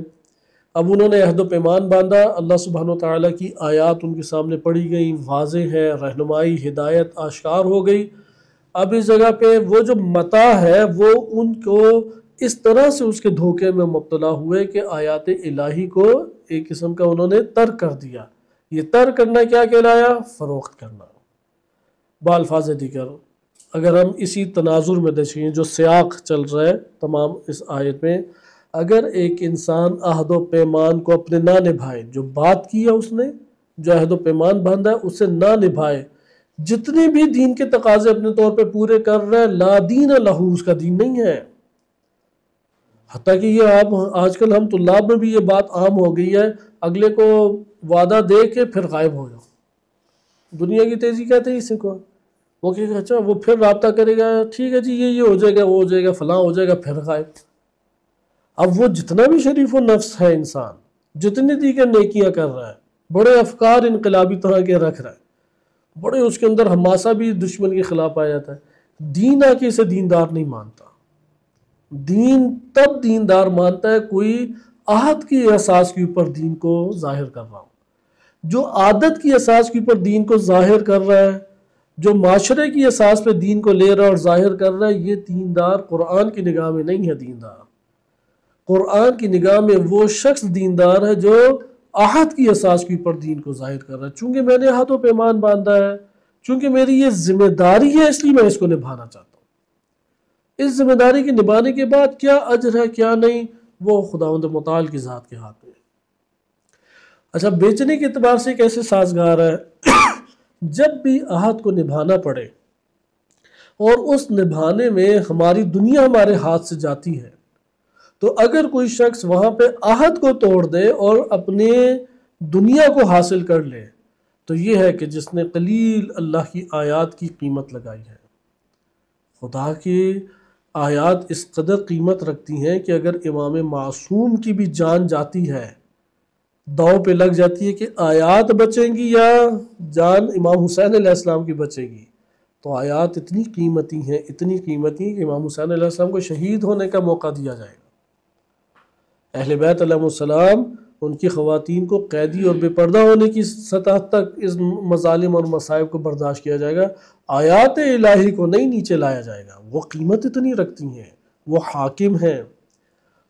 اب انہوں نے عہد و پیمان باندھا، اللہ سبحانہ و تعالیٰ کی آیات ان کے سامنے پڑھی گئی، واضح ہے، رہنمائی ہدایت آشکار ہو گئی. اب اس جگہ پہ وہ جو متاع ہے وہ ان کو اس طرح سے اس کے دھوکے میں مبتلا ہوئے کہ آیات الہی کو ایک قسم کا انہوں نے ترک کر دیا. یہ ترک کرنا کیا کہلایا؟ فروخت کرنا. بالفاظ دیگر اگر ہم اسی تناظر میں دیکھیں جو سیاق چل رہا ہے تمام اس آیت میں، اگر ایک انسان عہد و پیمان کو اپنے نہ نبھائے، جو بات کی ہے اس نے، جو عہد و پیمان باندھا ہے اسے نہ نبھائے، جتنے بھی دین کے تقاضے اپنے طور پہ پورے کر رہے ہیں، لا دین لہو، اس کا دین نہیں ہے. حتیٰ کہ یہ آپ آج کل ہم طلاب میں بھی یہ بات عام ہو گئی ہے، اگلے کو وعدہ دے کے پھر غائب ہو جاؤ. دنیا کی تیزی کہتے ہیں اسی کو. وہ کہ اچھا وہ پھر رابطہ کرے گا، ٹھیک ہے جی یہ ہو جائے گا، وہ ہو جائے گا، فلاں ہو جائے گا، پھر غائب. اب وہ جتنا بھی شریف و نفس ہے انسان، جتنی دیگر نیکیاں کر رہا ہے، بڑے افکار انقلابی طرح کے رکھ رہا ہے، بڑے اس کے اندر حماسہ بھی دشمن کے خلاف آ جاتا ہے، دین آ کے اسے دیندار نہیں مانتا. دین تب دیندار مانتا ہے کوئی عہد کی اساس کے اوپر دین کو ظاہر کر رہا ہو. جو عادت کی اساس کے اوپر دین کو ظاہر کر رہا ہے، جو معاشرے کی اساس پہ دین کو لے رہا ہے اور ظاہر کر رہا ہے، یہ دیندار قرآن کی نگاہ میں نہیں ہے دیندار. قرآن کی نگاہ میں وہ شخص دیندار ہے جو عہد کی اساس کے اوپر دین کو ظاہر کر رہا ہے. چونکہ میں نے عہد و پیمان باندھا ہے، چونکہ میری یہ ذمہ داری ہے، اس لیے میں اس کو نبھانا چاہتا ہوں. اس ذمہ داری کے نبھانے کے بعد کیا اجر ہے کیا نہیں، وہ خداوند متعال کی ذات کے ہاتھ میں. اچھا، بیچنے کے اعتبار سے کیسے سازگار ہے؟ جب بھی عہد کو نبھانا پڑے اور اس نبھانے میں ہماری دنیا ہمارے ہاتھ سے جاتی ہے، تو اگر کوئی شخص وہاں پہ عہد کو توڑ دے اور اپنے دنیا کو حاصل کر لے تو یہ ہے کہ جس نے قلیل اللہ کی آیات کی قیمت لگائی ہے. خدا کی آیات اس قدر قیمت رکھتی ہیں کہ اگر امام معصوم کی بھی جان جاتی ہے، داؤ پہ لگ جاتی ہے کہ آیات بچیں گی یا جان امام حسین علیہ السلام کی بچے گی، تو آیات اتنی قیمتی ہیں، اتنی قیمتی کہ امام حسین علیہ السلام کو شہید ہونے کا موقع دیا جائے گا. اہل بیت علیہ السلام، ان کی خواتین کو قیدی اور بے پردہ ہونے کی سطح تک اس مظالم اور مصائب کو برداشت کیا جائے گا. آیات الہی کو نہیں نیچے لایا جائے گا. وہ قیمت اتنی رکھتی ہیں، وہ حاکم ہیں،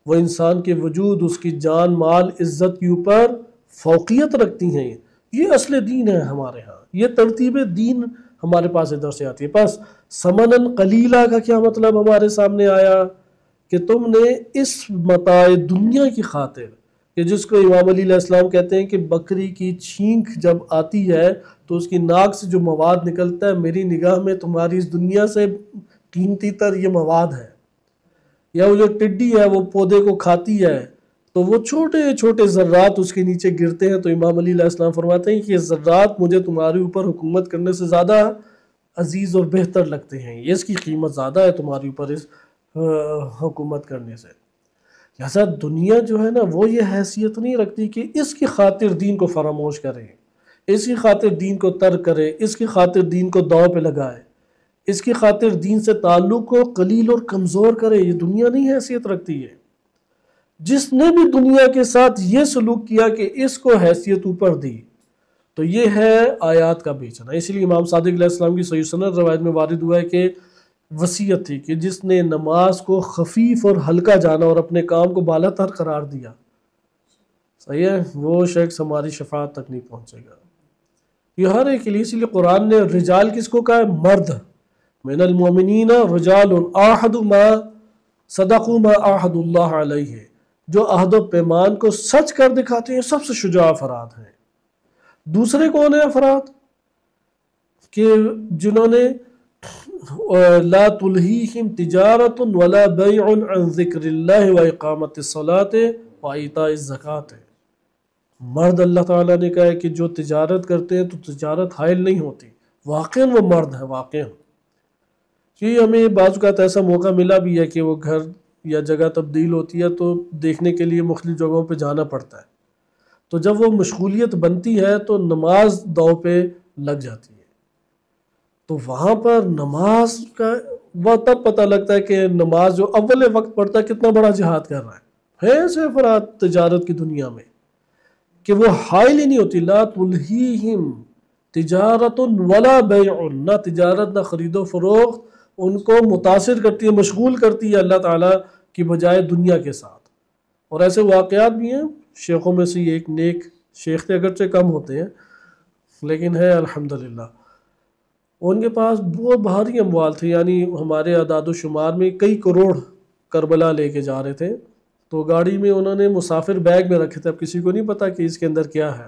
وہ انسان کے وجود، اس کی جان مال عزت کے اوپر فوقیت رکھتی ہیں. یہ اصل دین ہے ہمارے ہاں، یہ ترتیب دین ہمارے پاس ادھر سے آتی ہے. بس ثمناً قلیلہ کا کیا مطلب ہمارے سامنے آیا کہ تم نے اس متاع دنیا کی خاطر، کہ جس کو امام علی علیہ السلام کہتے ہیں کہ بکری کی چھینک جب آتی ہے تو اس کی ناک سے جو مواد نکلتا ہے، میری نگاہ میں تمہاری اس دنیا سے قیمتی تر یہ مواد ہے. یا وہ جو ٹڈی ہے وہ پودے کو کھاتی ہے تو وہ چھوٹے چھوٹے ذرات اس کے نیچے گرتے ہیں، تو امام علی علیہ السلام فرماتے ہیں کہ یہ ذرات مجھے تمہارے اوپر حکومت کرنے سے زیادہ عزیز اور بہتر لگتے ہیں، اس کی قیمت زیادہ ہے تمہارے اوپر اس حکومت کرنے سے. لہذا دنیا جو ہے نا وہ یہ حیثیت نہیں رکھتی کہ اس کی خاطر دین کو فراموش کرے، اس کی خاطر دین کو ترک کرے، اس کی خاطر دین کو داؤ پہ لگائے، اس کی خاطر دین سے تعلق کو قلیل اور کمزور کرے. یہ دنیا نہیں حیثیت رکھتی ہے. جس نے بھی دنیا کے ساتھ یہ سلوک کیا کہ اس کو حیثیت اوپر دی، تو یہ ہے آیات کا بیچنا. اسی لیے امام صادق علیہ السلام کی صحیح سند روایت میں وارد ہوا ہے کہ وصیت تھی کہ جس نے نماز کو خفیف اور ہلکا جانا اور اپنے کام کو بالا تر قرار دیا، صحیح ہے، وہ شخص ہماری شفاعت تک نہیں پہنچے گا. یہ ہر ایک کے لیے، اسی لیے قرآن نے رجال کس کو کہا ہے؟ مرد. من المؤمنین رجال عاہدوا ما صدقوا ما عاہدوا اللہ علیہ، جو عہد و پیمان کو سچ کر دکھاتے ہیں، سب سے شجاع افراد ہیں. دوسرے کون ہیں افراد؟ کہ جنہوں نے لا تلہیہم تجارت ولا بیع عن ذکر اللہ واقامت الصلاة وایتاء الزکاة. مرد اللہ تعالیٰ نے کہا ہے کہ جو تجارت کرتے ہیں تو تجارت حائل نہیں ہوتی. واقعاً وہ مرد ہے، واقعاً. یہ ہمیں بعض اوقات ایسا موقع ملا بھی ہے کہ وہ گھر یا جگہ تبدیل ہوتی ہے تو دیکھنے کے لیے مختلف جگہوں پہ جانا پڑتا ہے. تو جب وہ مشغولیت بنتی ہے تو نماز داؤ پہ لگ جاتی ہے. تو وہاں پر نماز کا وہ تب پتہ لگتا ہے کہ نماز جو اول وقت پڑھتا ہے کتنا بڑا جہاد کر رہا ہے. ایسے افراد تجارت کی دنیا میں کہ وہ حائل ہی نہیں ہوتی. لا تلہیہم تجارت ولا بیع، نہ تجارت نہ خرید و فروخت ان کو متاثر کرتی ہے، مشغول کرتی ہے اللہ تعالیٰ کی بجائے دنیا کے ساتھ. اور ایسے واقعات بھی ہیں. شیخوں میں سے ایک نیک شیخ تھے، اگرچہ کم ہوتے ہیں لیکن ہے الحمدللہ. ان کے پاس بہت بھاری اموال تھے، یعنی ہمارے اعداد و شمار میں کئی کروڑ کربلا لے کے جا رہے تھے. تو گاڑی میں انہوں نے مسافر بیگ میں رکھے تھے. اب کسی کو نہیں پتا کہ اس کے اندر کیا ہے.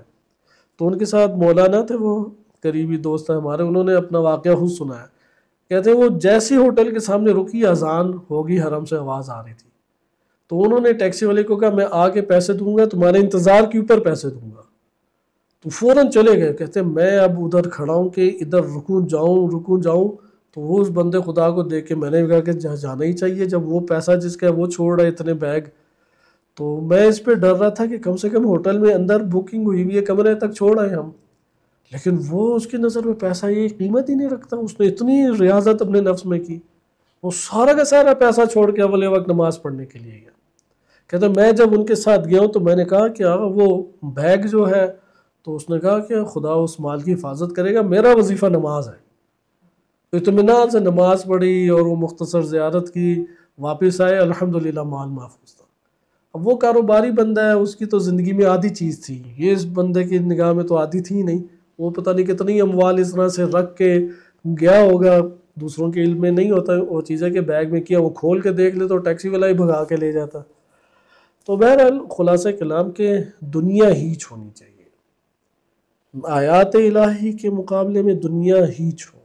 تو ان کے ساتھ مولانا تھے، وہ قریبی دوست ہیں ہمارے، انہوں نے اپنا واقعہ خود سنایا. کہتے ہیں وہ جیسے ہوٹل کے سامنے رکی، اذان ہوگی، حرم سے آواز آ رہی تھی. تو انہوں نے ٹیکسی والے کو کہا میں آ کے پیسے دوں گا، تمہارے انتظار کے اوپر پیسے دوں گا. تو فوراً چلے گئے. کہتے ہیں میں اب ادھر کھڑا ہوں کہ ادھر رکوں جاؤں. تو وہ اس بندے خدا کو دیکھ کے میں نے کہا کہ جانا ہی چاہیے جب وہ پیسہ جس کا ہے وہ چھوڑ رہا ہے اتنے بیگ. تو میں اس پہ ڈر رہا تھا کہ کم سے کم ہوٹل میں اندر بکنگ ہوئی ہوئی ہے، کمرے تک چھوڑ آئے ہم. لیکن وہ اس کی نظر میں پیسہ یہ قیمت ہی نہیں رکھتا. اس نے اتنی ریاضت اپنے نفس میں کی، وہ سارا کا سارا پیسہ چھوڑ کے اول وقت نماز پڑھنے کے لیے گیا. کہتے میں جب ان کے ساتھ گیا ہوں تو میں نے کہا کہ وہ بیگ جو ہے، تو اس نے کہا کہ خدا اس مال کی حفاظت کرے گا، میرا وظیفہ نماز ہے. تو اطمینان سے نماز پڑھی اور وہ مختصر زیارت کی، واپس آئے، الحمدللہ مال محفوظ تھا. اب وہ کاروباری بندہ ہے، اس کی تو زندگی میں آدھی چیز تھی، یہ اس بندے کی نگاہ میں تو آدھی تھی نہیں، وہ پتہ نہیں کتنی اموال اس طرح سے رکھ کے گیا ہوگا، دوسروں کے علم میں نہیں ہوتا وہ چیزیں کہ بیگ میں کیا، وہ کھول کے دیکھ لے تو ٹیکسی والا ہی بھگا کے لے جاتا۔ تو بہرحال خلاصہ کلام کہ دنیا ہیچ ہونی چاہیے، آیات الہی کے مقابلے میں دنیا ہیچ ہو،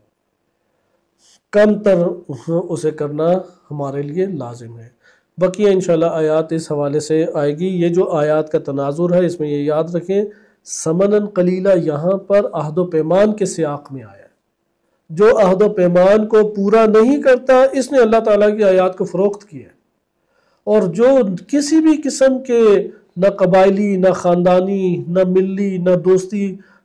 کم تر اسے کرنا ہمارے لیے لازم ہے۔ بقیہ انشاءاللہ آیات اس حوالے سے آئے گی۔ یہ جو آیات کا تناظر ہے اس میں یہ یاد رکھیں، ثمناً قلیلہ یہاں پر عہد و پیمان کے سیاق میں آیا ہے۔ جو عہد و پیمان کو پورا نہیں کرتا اس نے اللہ تعالیٰ کی آیات کو فروخت کیا ہے، اور جو کسی بھی قسم کے نہ قبائلی، نہ خاندانی، نہ ملی، نہ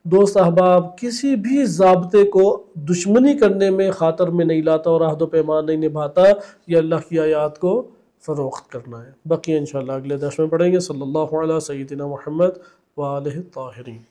دوست احباب کسی بھی ضابطے کو دشمنی کرنے میں خاطر میں نہیں لاتا اور عہد و پیمان نہیں نبھاتا، یہ اللہ کی آیات کو فروخت کرنا ہے۔ بقیہ انشاءاللہ اگلے درس میں پڑھیں گے۔ صلی اللہ علیہ سیدنا محمد وآلہ الطاہرین۔